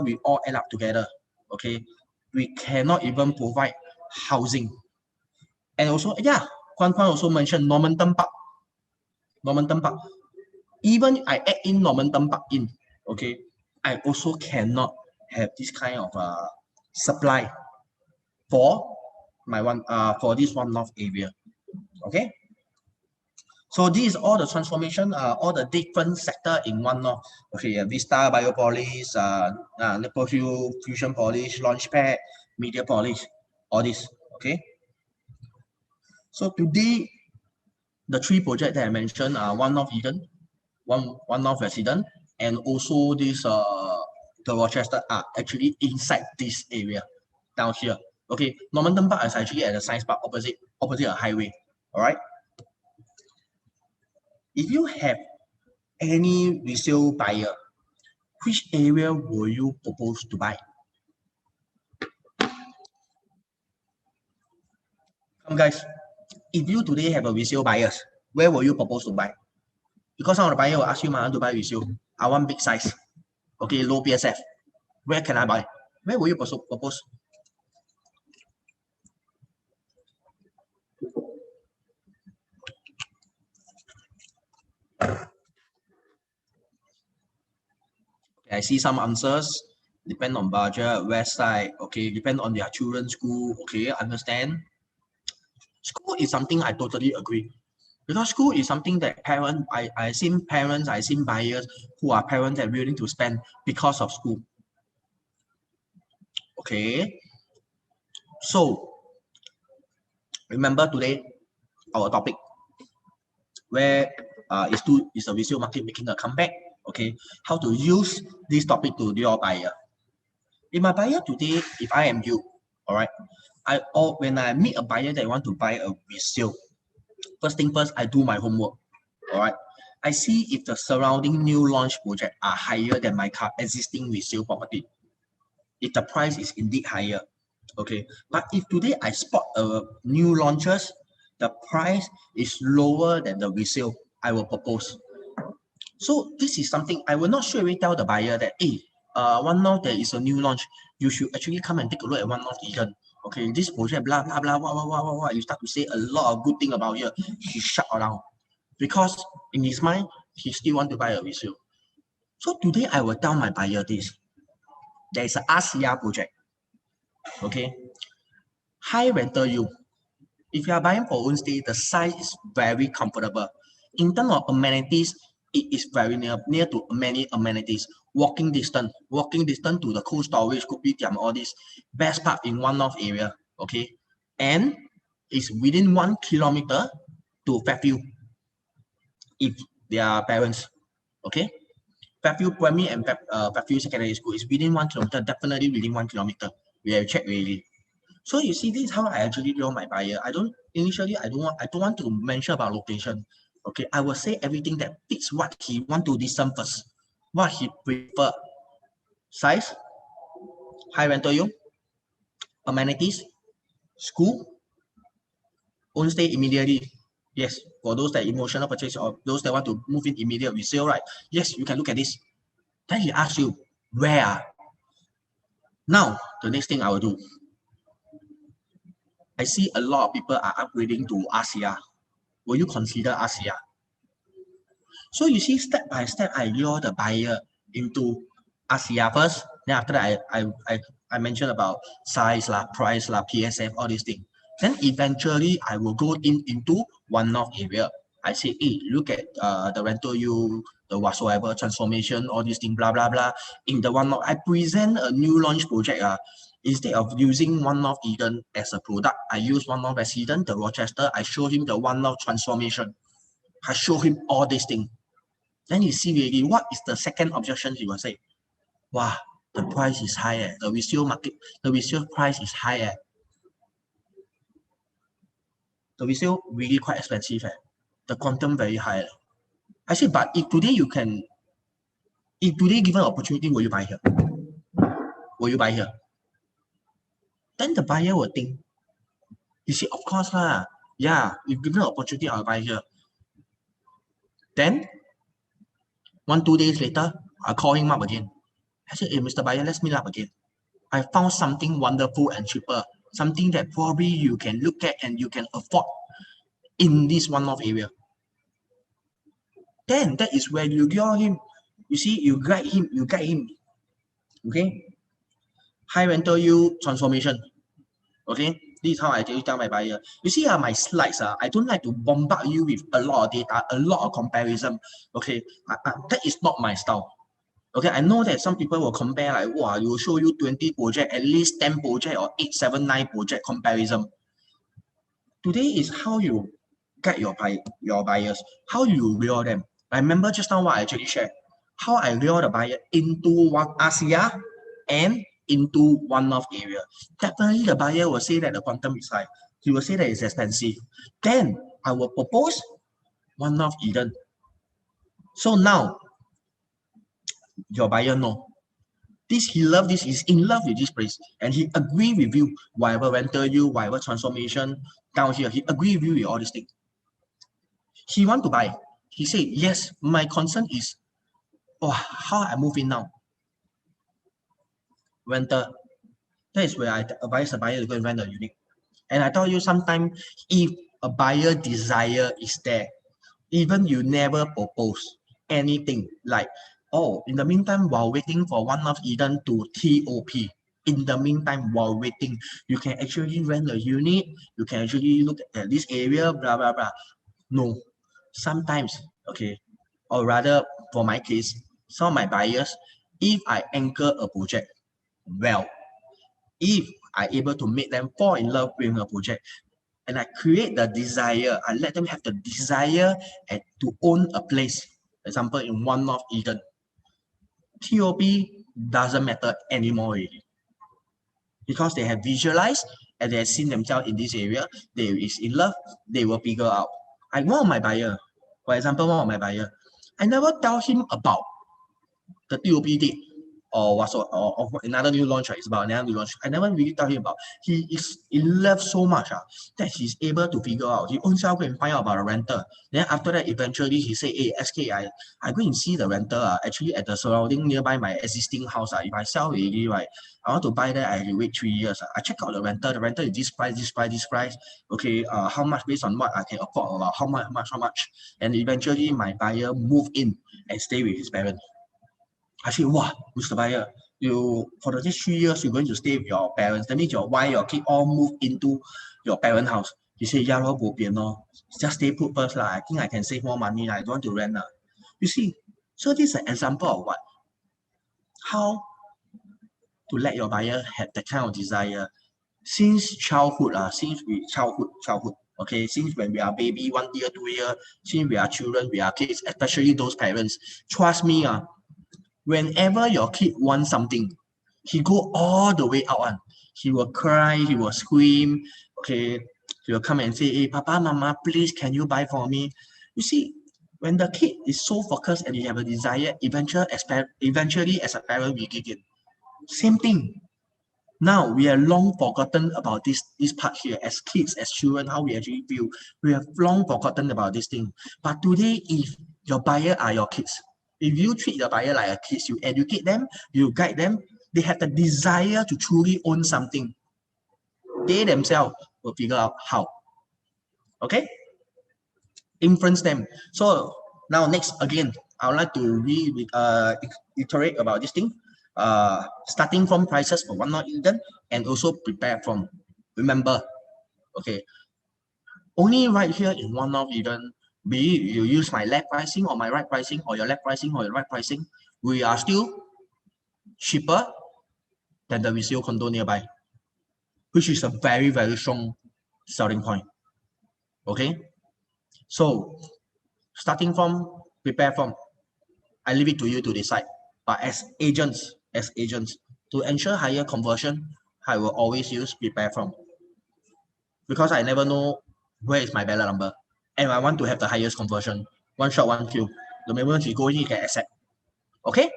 we all add up together. Okay, we cannot even provide housing. And also, Kwan also mentioned Normanton Park. Even I add in Normanton Park in, okay, I also cannot have this kind of supply for for this One North area. Okay. So this is all the transformation, all the different sector in One North. Okay, Vista, Biopolis, Nepal Hill, Fusion Polish, Launchpad, Media Polish, all this. Okay. So today, the 3 projects that I mentioned are One North Eden, One North Resident, and also this the Rochester are actually inside this area down here. Okay, Normanton Park is actually at the Science Park opposite a highway. All right. If you have any resale buyer, which area will you propose to buy? Come guys, if you today have a resale buyers, where will you propose to buy? Because some of the buyer will ask you, I want to buy resale. I want big size. Okay, low PSF. Where can I buy? Where will you propose? I see some answers. Depend on budget, west side. Okay, depend on their children's school. Okay, understand. School is something I totally agree. Because school is something that I seen parents, I seen buyers who are parents that are willing to spend because of school. Okay. So remember today our topic where is the resale market making a comeback? Okay, how to use this topic to your buyer. If my buyer today, if I am you, all right, when I meet a buyer that want to buy a resale, first thing first, I do my homework. All right, I see if the surrounding new launch project are higher than my existing resale property. If the price is indeed higher, okay. But if today I spot a new launches, the price is lower than the resale, I will propose. So this is something I will not straight away tell the buyer that, hey, One North there is a new launch. You should actually come and take a look at One North Eden. Okay, this project, blah blah blah, what. You start to say a lot of good thing about here. He shut around because in his mind he still want to buy a resale. So today I will tell my buyer this. There is a RCR project. Okay, high rental yield. If you are buying for own stay, the size is very comfortable. In terms of amenities, it is very near to many amenities. Walking distance to the cold storage, kopitiam, all this. Best part in One North area, okay? And it's within 1 kilometer to Fairfield, if they are parents, okay? Fairfield Primary and Fairfield Secondary School is within 1 kilometer, definitely within 1 kilometer. We have checked really. So you see, this is how I actually know my buyer. I don't want to mention about location. Okay, I will say everything that fits what he want to discern first. What he prefer. Size, high rental yield, amenities, school, own stay immediately. Yes, for those that emotional purchase or those that want to move in immediate resale, right? Yes, you can look at this. Then he asks you, where? Now, the next thing I will do. I see a lot of people are upgrading to RCR. Will you consider RCR? So you see, step by step, I lure the buyer into RCR first. Then after that, I mentioned about size, price, PSF, all these things. Then eventually, I will go into One North area. I say, hey, look at the rental yield, the whatsoever transformation, all these things, blah, blah, blah. In the One North, I present a new launch project. Instead of using One North Eden as a product, I use One North Resident, the Rochester. I show him the One North transformation. I show him all these things. Then you see really what is the second objection he will say. Wow, the price is higher. The resale price is higher. The resale really quite expensive. The quantum very high. I say, but if today given opportunity, will you buy here? Will you buy here? Then the buyer will think, you see, of course lah. Yeah, if given opportunity, I'll buy here. Then 1-2 days later, I call him up again. I said, hey, Mr. Buyer, let's meet up again. I found something wonderful and cheaper, something that probably you can look at and you can afford in this One North area. Then that is where you get him. You see, you guide him. Okay. High rental yield transformation. Okay. This is how I tell my buyer. You see, my slides, I don't like to bombard you with a lot of data, a lot of comparison. Okay. That is not my style. Okay, I know that some people will compare like, wow, you will show you 20 project, at least 10 project or 8, 7, 9 project comparison. Today is how you guide your buyers, how you lure them. I remember just now what I actually shared, how I lure the buyer into one RCR and into One North area. Definitely the buyer will say that the quantum is high. He will say that it's expensive. Then I will propose One North Eden. So now, your buyer know he loves this, he's in love with this place, and he agree with you, whatever rental you, whatever transformation down here, he agree with you with all these things. He want to buy. He say, yes, my concern is, oh, how I move in now. renter. That is where I advise the buyer to go and rent a unit. And I tell you, sometimes if a buyer desire is there, even you never propose anything like, oh, in the meantime, while waiting for one of Eden to TOP, in the meantime, while waiting, you can actually rent a unit, you can actually look at this area, blah, blah, blah. No, sometimes, okay, or rather, for my case, some of my buyers, if I anchor a project well, if I able to make them fall in love with a project, and I create the desire, I let them have the desire and to own a place. For example, in One North Eden, TOP doesn't matter anymore already. Because they have visualized and they have seen themselves in this area, they is in love, they will figure out. One of my buyer, for example, one of my buyer, I never tell him about the TOP date or what's or another new launch, right? It's about another new launch. I never really tell him about. He is in love so much that he's able to figure out. He own self go and find out about a renter. Then after that, eventually he say, hey, SK, I go and see the renter actually at the surrounding nearby my existing house. If I sell already, right, I want to buy that, I will wait 3 years. I check out the renter is this price, this price, this price. Okay, how much based on what I can afford, about how much. And eventually my buyer move in and stay with his parents. I say, wow, Mr. Buyer, you for the next 3 years, you're going to stay with your parents. That means your wife, your kid all move into your parent house. He say, yeah, bo pian lor. Just stay put first. I think I can save more money. I don't want to rent. You see, so this is an example of what? How to let your buyer have that kind of desire. Since childhood, childhood, okay, since when we are baby, 1 year, 2 year, since we are children, we are kids, especially those parents, trust me, whenever your kid wants something, he go all the way out and he will cry, he will scream, okay, he will come and say, hey, Papa, Mama, please, can you buy for me? You see, when the kid is so focused and you have a desire, eventually as a parent, we give it. Same thing. Now, we are long forgotten about this part here. As kids, as children, how we actually feel. We have long forgotten about this thing. But today, if your buyer are your kids, if you treat your buyer like a kid, you educate them, you guide them, they have the desire to truly own something. They themselves will figure out how. Okay? Influence them. So now next, again, I would like to reiterate about this thing. Starting from prices for One North Eden and also prepare from. Remember, okay, only right here in One North Eden, be it you use my left pricing or my right pricing or your left pricing or your right pricing, we are still cheaper than the resale condo nearby, which is a very, very strong selling point. Okay, so starting from, prepare from, I leave it to you to decide. But as agents, to ensure higher conversion, I will always use prepare from. Because I never know where is my ballot number. And I want to have the highest conversion. One shot, one kill. The moment you go in, you can accept. Okay?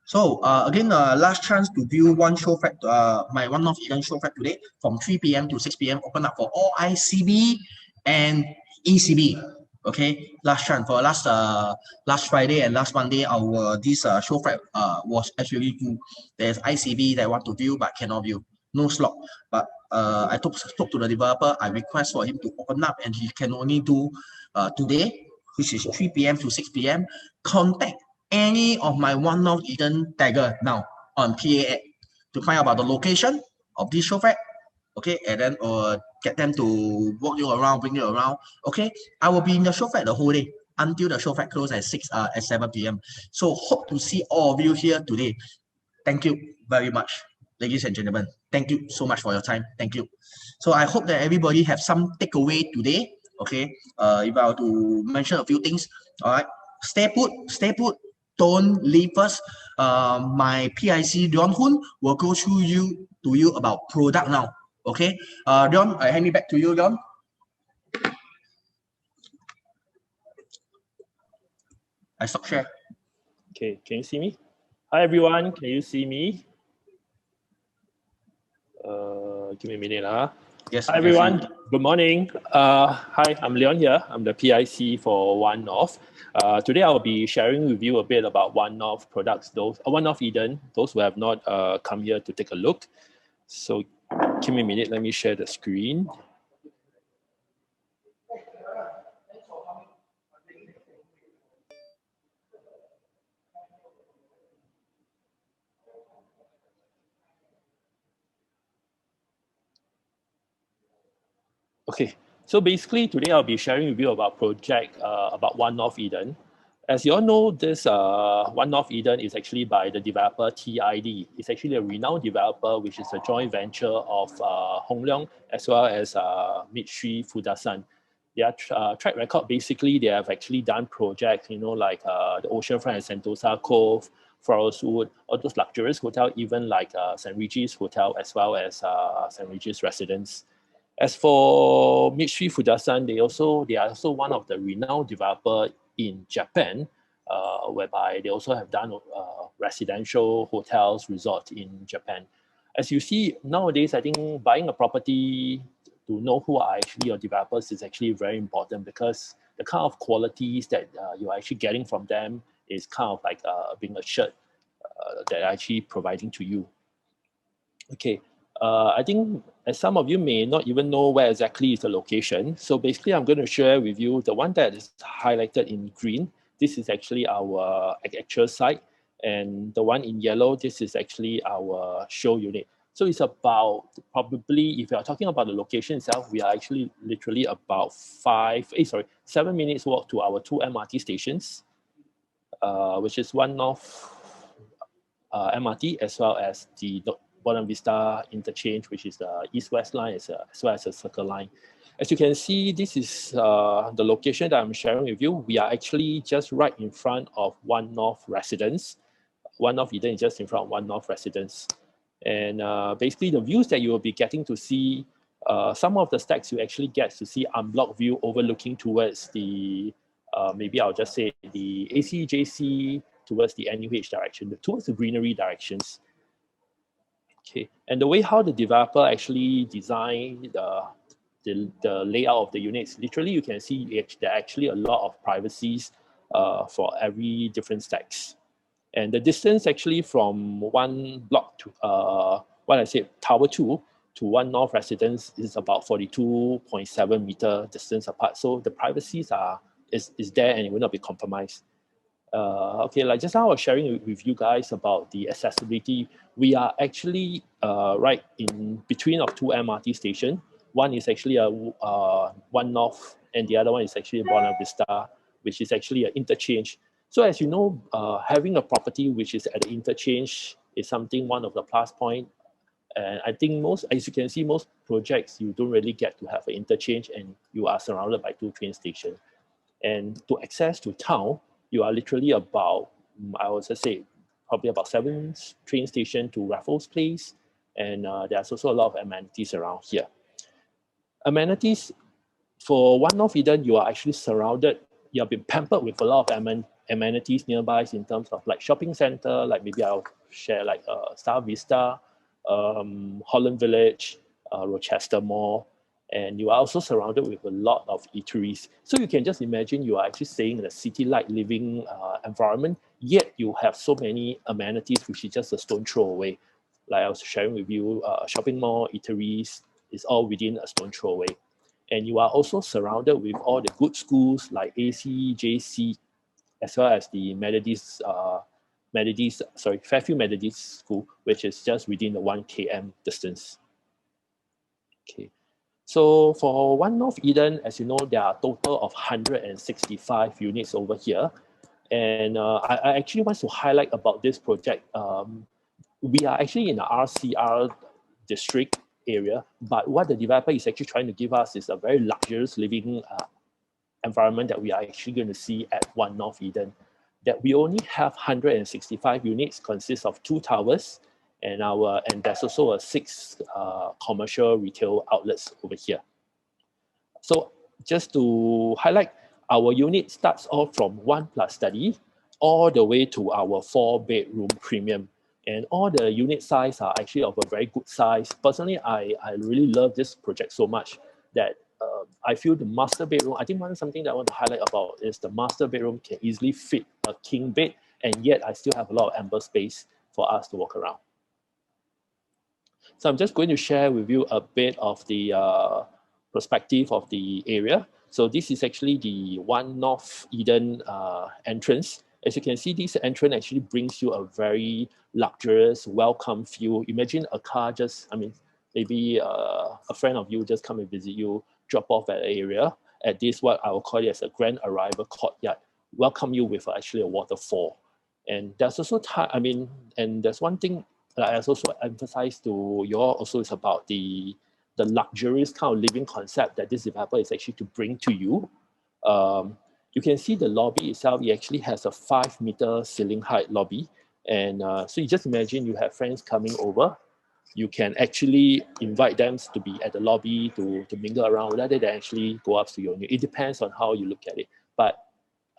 So again, last chance to view one show fact, my One North Eden show fact today from 3 p.m. to 6 p.m. Open up for all ICB and ECB. Okay, last chance for last Friday and last Monday, our this show fact was actually full. There's ICB that want to view but cannot view, no slot. But I spoke to the developer. I request for him to open up, and he can only do today, which is 3 p.m. to 6 p.m. Contact any of my One North Eden tagger now on PA to find out about the location of this show fact. Okay, and then get them to walk you around, bring you around. Okay, I will be in the show fact the whole day until the show fact close at 7 p.m. So hope to see all of you here today. Thank you very much, ladies and gentlemen. Thank you so much for your time. Thank you. So I hope that everybody have some takeaway today. Okay, if I were to mention a few things, all right, stay put. Don't leave us. My PIC Leon Hun will go through to you about product now. Okay, Leon, I hand it back to you, Leon. I stop share. Okay, can you see me? Hi everyone, can you see me? Give me a minute. Yes. Hi everyone, good morning. Hi, I'm Leon here. I'm the PIC for One North. Today I'll be sharing with you a bit about One North products, One North Eden, those who have not come here to take a look. So give me a minute, let me share the screen. Okay, so basically today I'll be sharing with you about project about One North Eden. As you all know, this One North Eden is actually by the developer TID. It's actually a renowned developer, which is a joint venture of Hong Leong as well as Mitsui Fudasan. Their track record, basically, they have actually done projects, like the Oceanfront at Sentosa Cove, Forestwood, all those luxurious hotels, even like St. Regis Hotel as well as St. Regis Residence. As for Mitsui Fudasan, they are also one of the renowned developer in Japan, whereby they also have done residential hotels, resorts in Japan. As you see nowadays, I think buying a property to know who are actually your developers is actually very important, because the kind of qualities that you're actually getting from them is kind of like being assured that they're actually providing to you. Okay, I think as some of you may not even know where exactly is the location. So basically, I'm going to share with you the one that is highlighted in green. This is actually our actual site. And the one in yellow, this is actually our show unit. So it's about probably, if you're talking about the location itself, we are actually literally about 7 minutes walk to our 2 MRT stations, which is One North MRT as well as the Buona Vista interchange, which is the east-west line as well as the circle line. As you can see, this is the location that I'm sharing with you. We are actually just right in front of One North Residence. One North Eden is just in front of One North Residence. And basically the views that you will be getting to see, some of the stacks you actually get to see unblocked view overlooking towards the, maybe I'll just say the ACJC, towards the NUH direction, towards the greenery directions. Okay, and the way how the developer actually designed the layout of the units, literally you can see there are actually a lot of privacies for every different stacks. And the distance actually from one block to, what I said, Tower 2 to One North Residence is about 42.7 meter distance apart. So the privacies is there and it will not be compromised. Okay, like just now I was sharing with you guys about the accessibility. We are actually right in between of 2 MRT stations. One is actually a One North, and the other one is actually a Buona Vista, which is actually an interchange. So as you know, having a property which is at the interchange is one of the plus point. And I think as you can see, most projects you don't really get to have an interchange, and you are surrounded by 2 train stations. And to access to town, you are literally about, I would say, probably about 7 train stations to Raffles Place. And there's also a lot of amenities around here. Amenities for One North Eden, you are actually surrounded, you have been pampered with a lot of amenities nearby in terms of like shopping center, like maybe I'll share like Star Vista, Holland Village, Rochester Mall, and you are also surrounded with a lot of eateries. So you can just imagine you are actually staying in a city-like living environment, yet you have so many amenities which is just a stone throw away. Like I was sharing with you, shopping mall, eateries, is all within a stone throw away. And you are also surrounded with all the good schools like ACJC, as well as the Fairfield Methodist School, which is just within the 1 km distance. Okay. So for One North Eden, as you know, there are a total of 165 units over here. And I actually want to highlight about this project. We are actually in the RCR district area, but what the developer is actually trying to give us is a very luxurious living environment that we are actually going to see at One North Eden. That we only have 165 units, consists of 2 towers, and there's also 6 commercial retail outlets over here. So just to highlight, our unit starts off from 1+ study all the way to our 4-bedroom premium. And all the unit size are actually of a very good size. Personally, I really love this project so much that I feel the master bedroom, I think something that I want to highlight about is the master bedroom can easily fit a king bed, and yet I still have a lot of ample space for us to walk around. So I'm just going to share with you a bit of the perspective of the area. So this is actually the One North Eden entrance. As you can see, this entrance actually brings you a very luxurious, welcome feel. Imagine a car just, I mean, maybe a friend of you just come and visit you, drop off at an area, at this, what I will call it as a grand arrival courtyard, welcome you with actually a waterfall. And there's also, and there's one thing that I also emphasize to you all also is about the luxurious kind of living concept that this developer is actually to bring to you. You can see the lobby itself, it actually has a 5-meter ceiling height lobby. And so you just imagine you have friends coming over, you can actually invite them to be at the lobby to mingle around rather than actually go up to your unit. It depends on how you look at it. But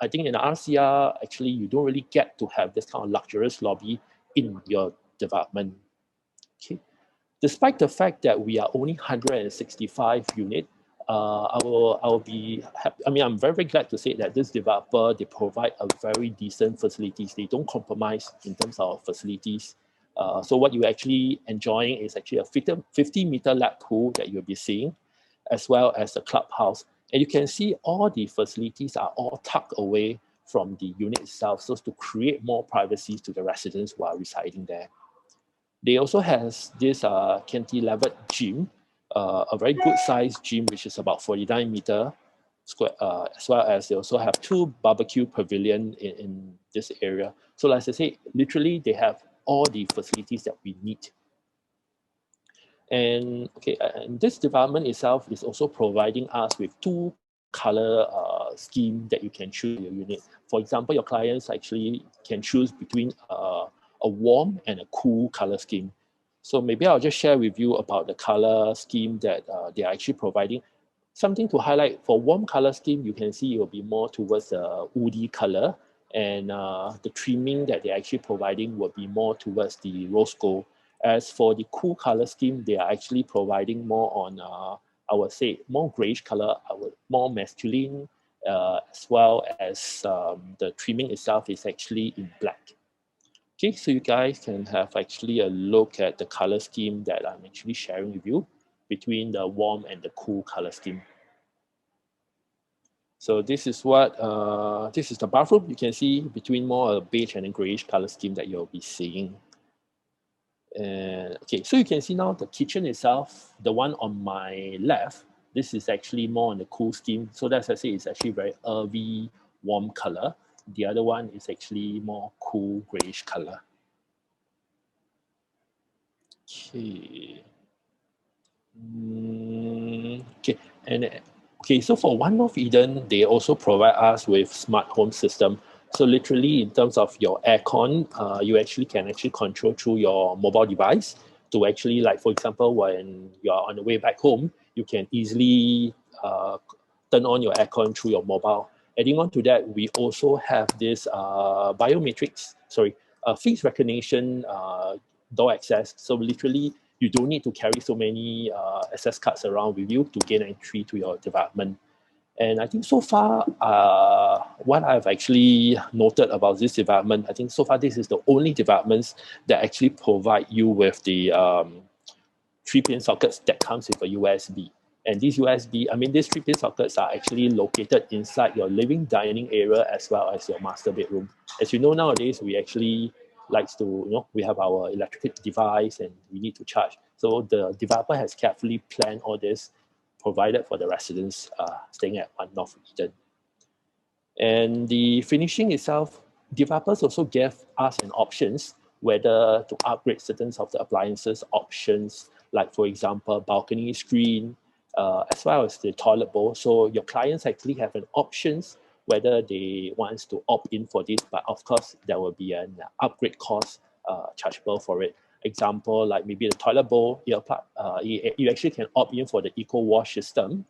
I think in the RCR, actually, you don't really get to have this kind of luxurious lobby in your development. Okay. Despite the fact that we are only 165 units, I will be happy. I mean, I'm very, very glad to say that this developer, they provide a very decent facilities. They don't compromise in terms of facilities. So what you're actually enjoying is actually a 50-meter lap pool that you'll be seeing, as well as a clubhouse. And you can see all the facilities are all tucked away from the unit itself, so as to create more privacy to the residents who are residing there. They also has this cantilevered gym, a very good sized gym, which is about 49 meter square, as well as they also have 2 barbecue pavilion in this area. So as I say, literally they have all the facilities that we need. And okay, and this development itself is also providing us with 2 color scheme that you can choose your unit. For example, your clients actually can choose between a warm and a cool color scheme. So maybe I'll just share with you about the color scheme that they are actually providing. Something to highlight for warm color scheme, you can see it will be more towards the woody color, and the trimming that they're actually providing will be more towards the rose gold. As for the cool color scheme, they are actually providing more on, I would say, more grayish color, more masculine, as well as the trimming itself is actually in black. Okay, so you guys can have actually a look at the color scheme that I'm actually sharing with you between the warm and the cool color scheme. So this is what, this is the bathroom. You can see between more a beige and a grayish color scheme that you'll be seeing. Okay, so you can see now the kitchen itself, the one on my left, this is actually more on the cool scheme. So that's, I say, it's actually very earthy, warm color. The other one is actually more cool grayish color. Okay. Okay, and okay, so for One North Eden, they also provide us with smart home system. So literally in terms of your aircon, you actually can actually control through your mobile device to actually, like for example, when you're on the way back home, you can easily turn on your aircon through your mobile. Adding on to that, we also have this face recognition door access. So literally, you don't need to carry so many access cards around with you to gain entry to your development. And I think so far, what I've actually noted about this development, I think so far this is the only developments that actually provide you with the 3-pin sockets that comes with a USB. And these USB, I mean, these 3-pin sockets are actually located inside your living dining area as well as your master bedroom. As you know, nowadays, we actually likes to, we have our electric device and we need to charge. So the developer has carefully planned all this, provided for the residents staying at One North Eden. And the finishing itself, developers also gave us an options whether to upgrade certain of the appliances options, like for example, balcony screen, as well as the toilet bowl. So your clients actually have an options whether they want to opt in for this, but of course there will be an upgrade cost chargeable for it. Example, like maybe the toilet bowl, you actually can opt in for the eco wash system,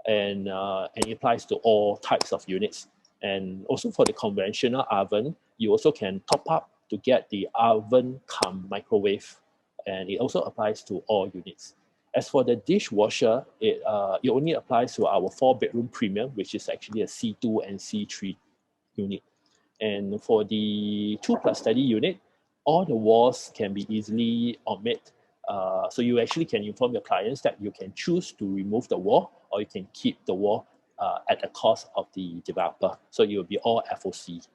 and it applies to all types of units. And also for the conventional oven, you also can top up to get the oven cum microwave, and it also applies to all units. As for the dishwasher, it only applies to our 4-bedroom premium, which is actually a C2 and C3 unit. And for the 2+ study unit, all the walls can be easily omit. So you actually can inform your clients that you can choose to remove the wall, or you can keep the wall at the cost of the developer. So it will be all FOC.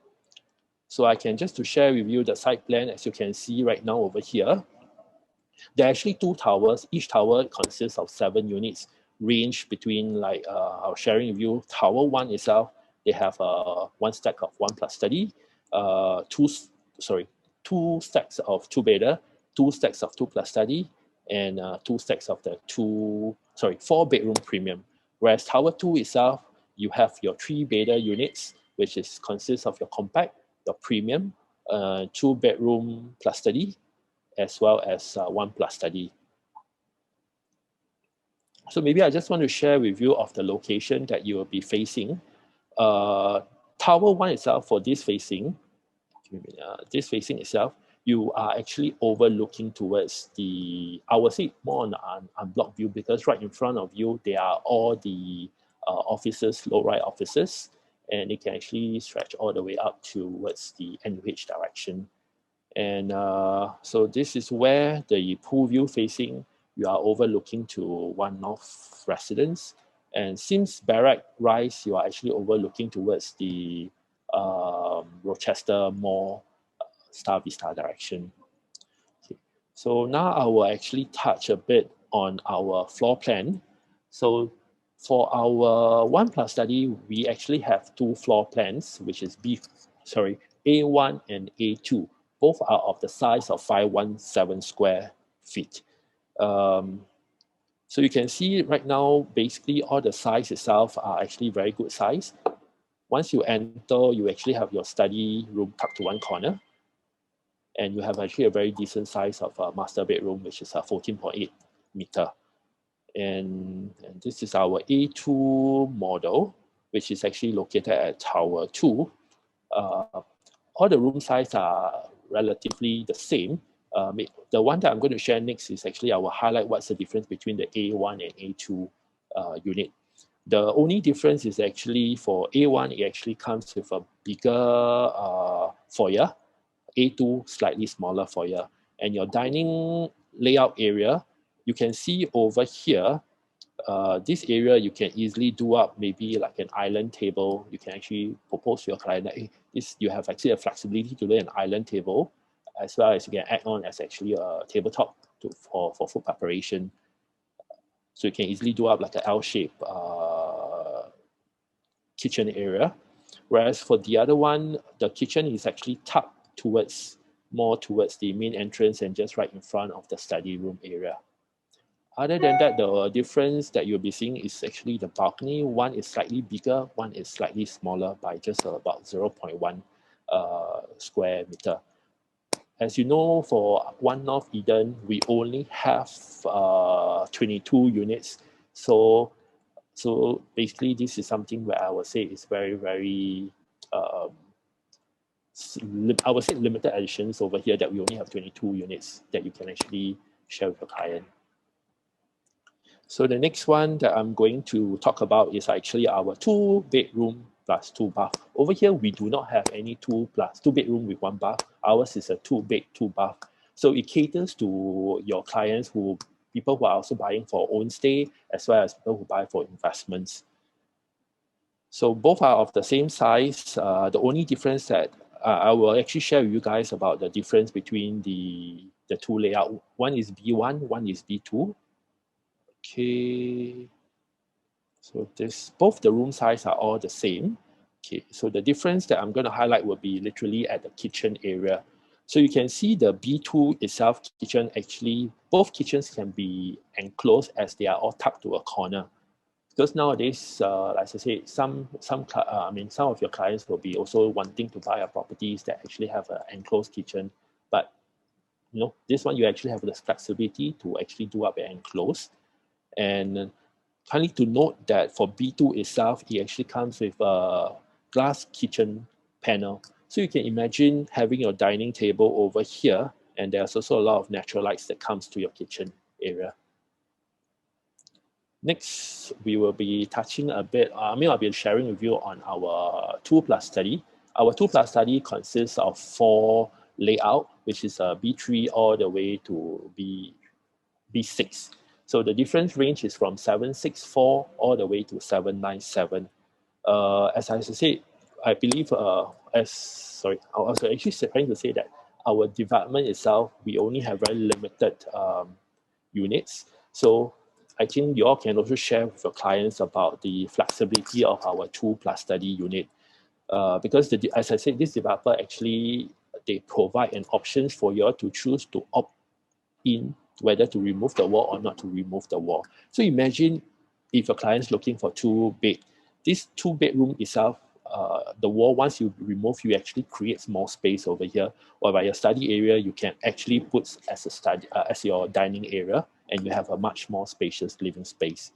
So I can just to share with you the site plan, as you can see right now over here. There are actually 2 towers. Each tower consists of 7 units, range between, like I was sharing with you, Tower 1 itself, they have 1 stack of 1+ study, 2 stacks of 2-bedder, 2 stacks of 2+ study, and 2 stacks of the 4-bedroom premium. Whereas Tower 2 itself, you have your 3-bedder units, which consists of your compact, your premium, 2-bedroom plus study, as well as 1+ study. So maybe I just want to share with you of the location that you will be facing. Tower 1 itself, for this facing itself, you are actually overlooking towards I would say more on an unblocked view, because right in front of you, there are all the offices, low-rise offices, and it can actually stretch all the way up towards the NUH direction. And so this is where the pool view facing, you are overlooking to One North residence. And since Barrack Rise, you are actually overlooking towards the Rochester Mall, Star Vista direction. Okay. So now I will actually touch a bit on our floor plan. So for our 1+ study, we actually have 2 floor plans, which is A1 and A2. Both are of the size of 517 square feet. So you can see right now, basically all the size itself are actually very good size. Once you enter, you actually have your study room tucked to one corner. And you have actually a very decent size of a master bedroom, which is a 14.8 meter. And this is our A2 model, which is actually located at Tower 2. All the room size are relatively the same. The one that I'm going to share next is actually I will highlight what's the difference between the A1 and A2 unit. The only difference is actually for A1, it actually comes with a bigger foyer, A2 slightly smaller foyer. And your dining layout area, you can see over here, this area you can easily do up maybe like an island table. You can actually propose to your client that you have actually a flexibility to do an island table, as well as you can add on as actually a tabletop for food preparation. So you can easily do up like an L-shaped kitchen area. Whereas for the other one, the kitchen is actually tucked more towards the main entrance and just right in front of the study room area. Other than that, the difference that you'll be seeing is actually the balcony. One is slightly bigger, one is slightly smaller by just about 0.1 square meter. As you know, for One North Eden, we only have 22 units. So basically, this is something where I would say is very, very, I would say limited editions over here, that we only have 22 units that you can actually share with your client. So the next one that I'm going to talk about is actually our 2-bedroom plus 2 bath. Over here, we do not have any 2 bedroom with 1 bath. Ours is a 2-bed, 2 bath. So it caters to your clients, people who are also buying for own stay, as well as people who buy for investments. So both are of the same size. The only difference that I will actually share with you guys about the difference between the 2 layout. One is B1, one is B2. Okay, so both the room size are all the same. Okay, so the difference that I'm going to highlight will be literally at the kitchen area. So you can see the B2 itself kitchen, actually both kitchens can be enclosed as they are all tucked to a corner. Because nowadays, like I say, some of your clients will be also wanting to buy properties that actually have an enclosed kitchen. But this one you actually have the flexibility to actually do up and enclose. And kindly to note that for B2 itself, it actually comes with a glass kitchen panel. So you can imagine having your dining table over here, and there's also a lot of natural lights that comes to your kitchen area. Next, we will be touching a bit, I'll be sharing with you on our 2+ study. Our 2+ study consists of 4 layout, which is a B3 all the way to B6. So the difference range is from 764 all the way to 797. As I said, I believe, I was actually trying to say that our development itself, we only have very limited units. So I think you all can also share with your clients about the flexibility of our 2+ study unit. Because as I said, this developer actually, they provide an option for you all to choose to opt in whether to remove the wall or not to remove the wall. So imagine if your client's looking for 2 bed, this 2-bedroom itself, the wall, once you remove, you actually create more space over here. Or by your study area, you can actually put as your dining area, and you have a much more spacious living space.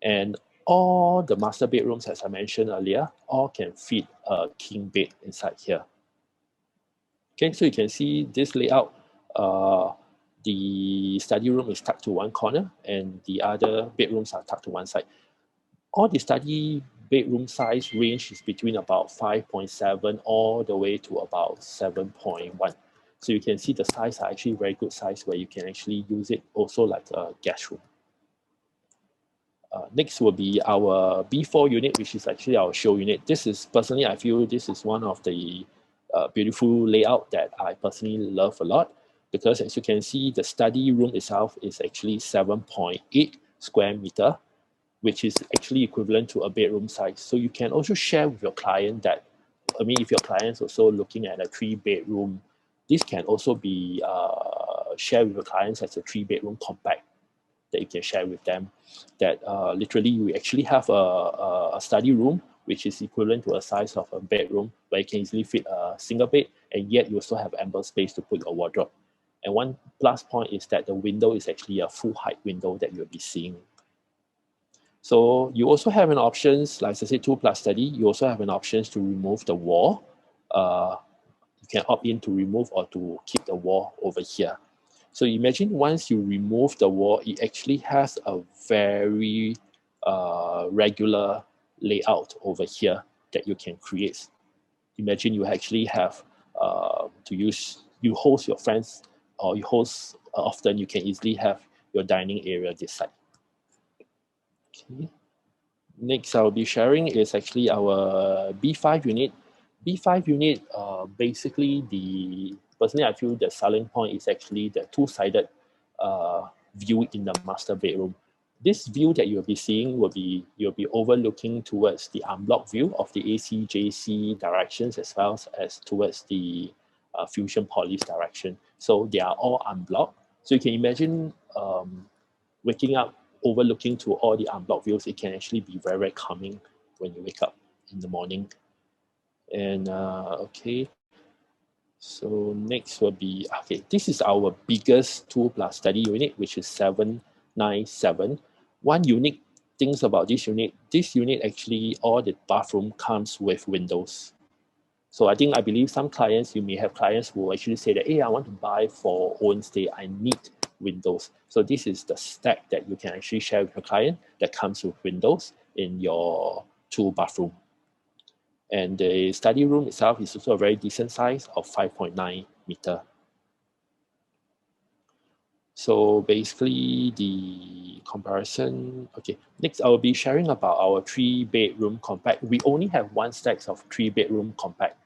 And all the master bedrooms, as I mentioned earlier, all can fit a king bed inside here. Okay, so you can see this layout. The study room is tucked to one corner, and the other bedrooms are tucked to one side. All the study bedroom size range is between about 5.7 all the way to about 7.1. So you can see the size are actually very good size, where you can actually use it also like a guest room. Next will be our B4 unit, which is actually our show unit. This is, personally, I feel this is one of the beautiful layout that I personally love a lot, because as you can see, the study room itself is actually 7.8 square meter, which is actually equivalent to a bedroom size. So you can also share with your client that, if your client's also looking at a 3-bedroom, this can also be shared with your clients as a 3-bedroom compact that you can share with them. That literally you actually have a study room, which is equivalent to a size of a bedroom, where you can easily fit a single bed, and yet you also have ample space to put your wardrobe. And one plus point is that the window is actually a full height window that you'll be seeing. So you also have an options, like I said, 2+ study, you also have an options to remove the wall. You can opt in to remove or to keep the wall over here. So imagine once you remove the wall, it actually has a very regular layout over here that you can create. Imagine you actually have you host your friends, or you host often, you can easily have your dining area this side. Okay. Next I'll be sharing is actually our B5 unit. B5 unit, basically personally I feel the selling point is actually the 2-sided view in the master bedroom. This view that you'll be seeing you'll be overlooking towards the unblocked view of the ACJC directions, as well as towards the Fusion Poly's direction. So they are all unblocked. So you can imagine waking up overlooking to all the unblocked views. It can actually be very, very calming when you wake up in the morning. And okay, so next will be, okay, this is our biggest 2+ study unit, which is 797. One unique things about this unit actually, all the bathroom comes with windows. So I believe some clients, you may have clients who actually say that, hey, I want to buy for own stay, I need windows. So this is the stack that you can actually share with your client that comes with windows in your 2-bathroom. And the study room itself is also a very decent size of 5.9 meter. So basically the comparison, okay. Next, I will be sharing about our 3-bedroom compact. We only have one stack of 3-bedroom compact.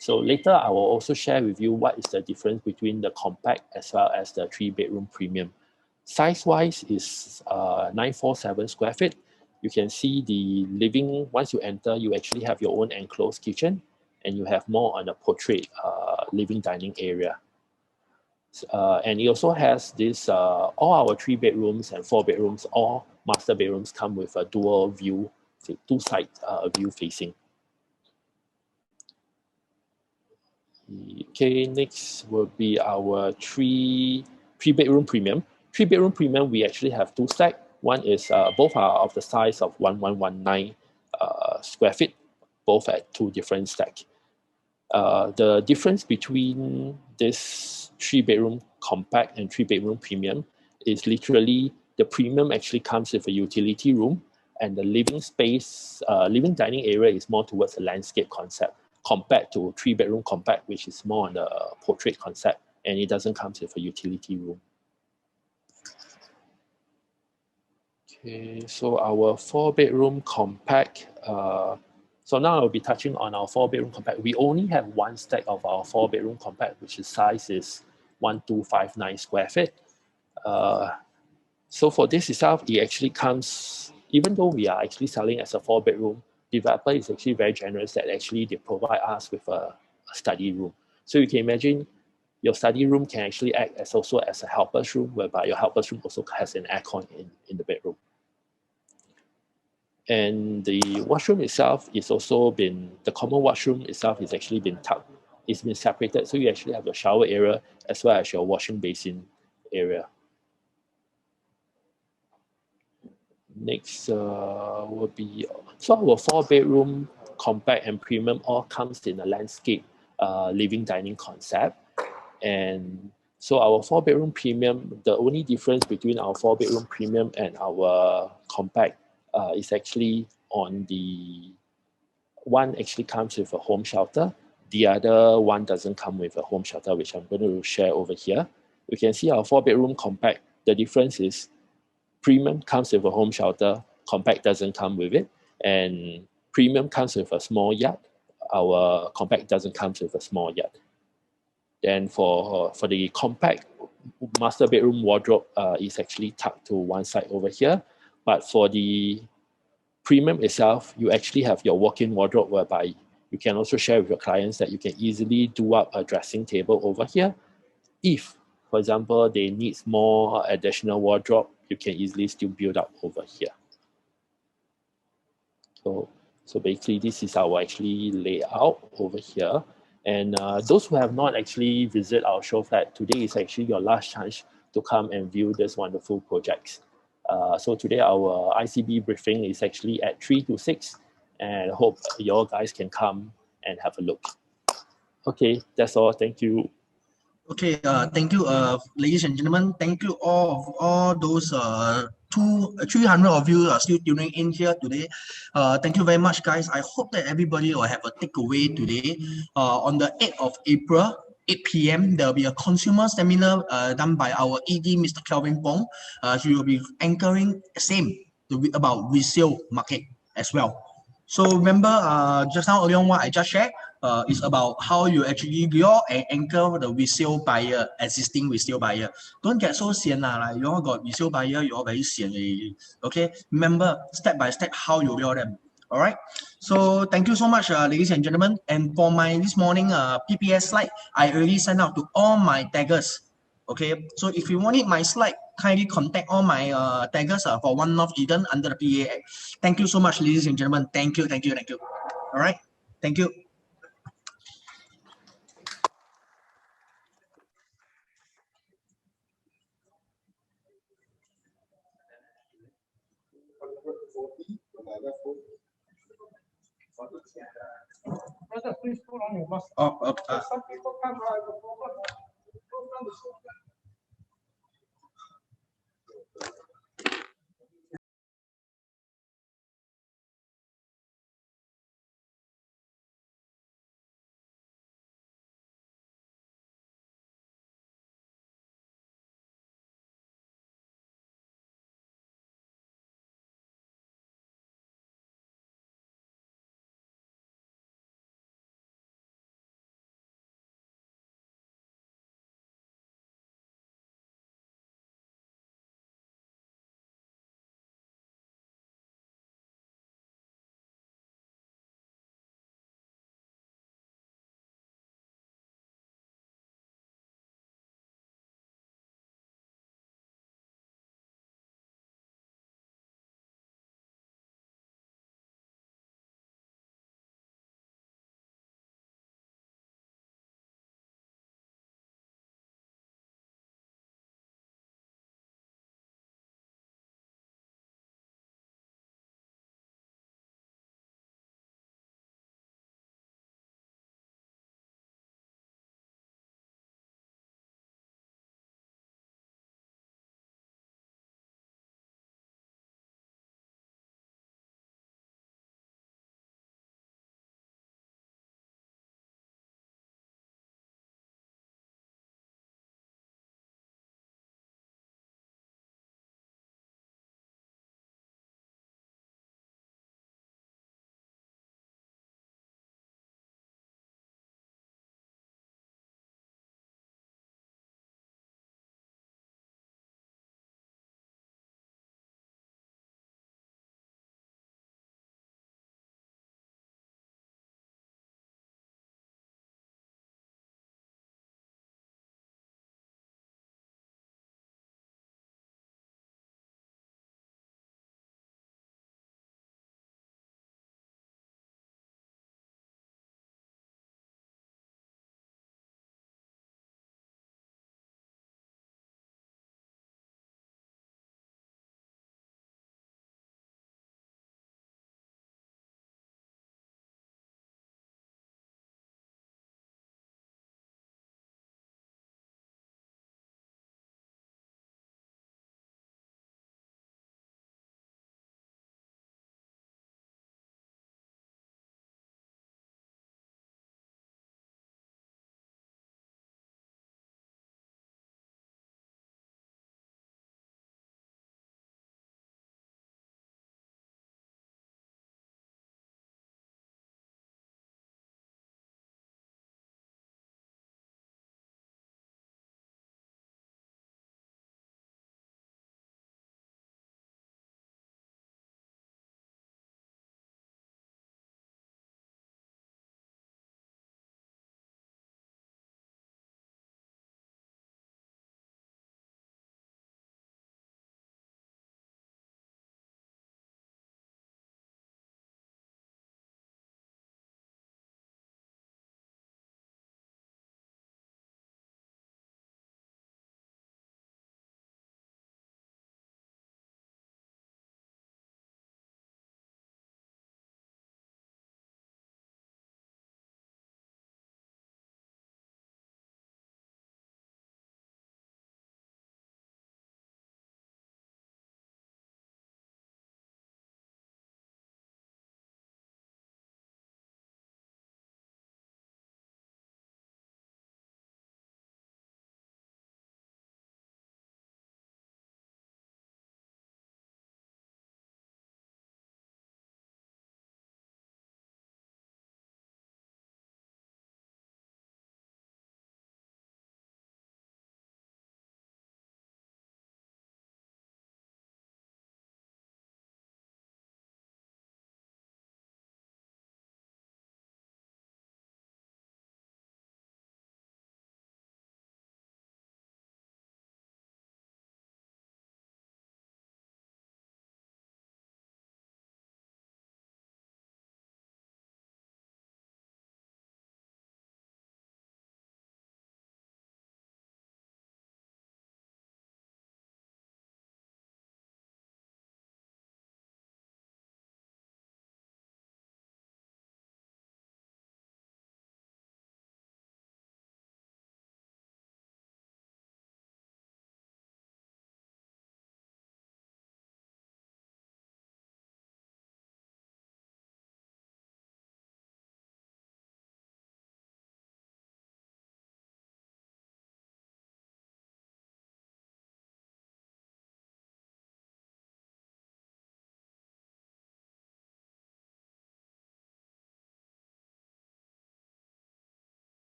So later I will also share with you what is the difference between the compact as well as the 3-bedroom premium. Size-wise is 947 square feet. You can see the living, once you enter, you actually have your own enclosed kitchen, and you have more on a portrait living dining area. And it also has this, all our 3-bedrooms and 4-bedrooms, all master bedrooms come with a dual view, 2-side view facing. Okay, next will be our 3-bedroom premium. 3-bedroom premium, we actually have 2 stacks. One is, both are of the size of 1119 square feet, both at 2 different stacks. The difference between this 3-bedroom compact and 3-bedroom premium is literally the premium actually comes with a utility room, and the living space, living dining area is more towards a landscape concept compared to 3-bedroom compact, which is more on the portrait concept, and it doesn't come with a utility room. Okay, so our 4-bedroom compact. So now I'll be touching on our 4-bedroom compact. We only have one stack of our 4-bedroom compact, which is size is 1259 square feet. So for this itself, it actually comes, even though we are actually selling as a 4-bedroom, developer is actually very generous that actually they provide us with a study room. So you can imagine your study room can actually act as also as a helper's room, whereby your helper's room also has an aircon in the bedroom. And the washroom itself is also been, the common washroom itself is actually been tucked. It's been separated, so you actually have your shower area as well as your washing basin area. Next will be, so our 4-bedroom compact and premium all comes in a landscape living dining concept. And so our 4-bedroom premium, the only difference between our 4-bedroom premium and our compact is actually on the one actually comes with a home shelter. The other one doesn't come with a home shelter, which I'm going to share over here. You can see our 4-bedroom compact. The difference is premium comes with a home shelter, compact doesn't come with it, and premium comes with a small yard. Our compact doesn't come with a small yard. Then for the compact, master bedroom wardrobe is actually tucked to one side over here. But for the premium itself, you actually have your walk-in wardrobe whereby you can also share with your clients that you can easily do up a dressing table over here. If, for example, they need more additional wardrobe, you can easily still build up over here. So basically, this is our actually layout over here. And those who have not actually visited our show flat, today is actually your last chance to come and view this wonderful projects. So today our ICB briefing is actually at 3 to 6, and I hope you all guys can come and have a look. Okay, that's all. Thank you. Okay, thank you, ladies and gentlemen. Thank you all those 300 of you are still tuning in here today. Thank you very much, guys. I hope that everybody will have a takeaway today. On the 8th of April, 8 p.m., there will be a consumer seminar done by our ED, Mr. Kelvin Pong. He will be anchoring about resale market as well. So remember, just now earlier on what I just shared is about how you actually anchor the resale buyer, existing resale buyer. Don't get so sian like you all got resale buyer, you all very sian. Okay, remember step by step how you lure them. All right. So thank you so much, ladies and gentlemen. And for my this morning PPS slide, I already sent out to all my taggers. Okay, so if you wanted my slide, kindly contact all my taggers for One North Eden under the PA. Thank you so much, ladies and gentlemen. Thank you. All right, thank you. Oh, okay.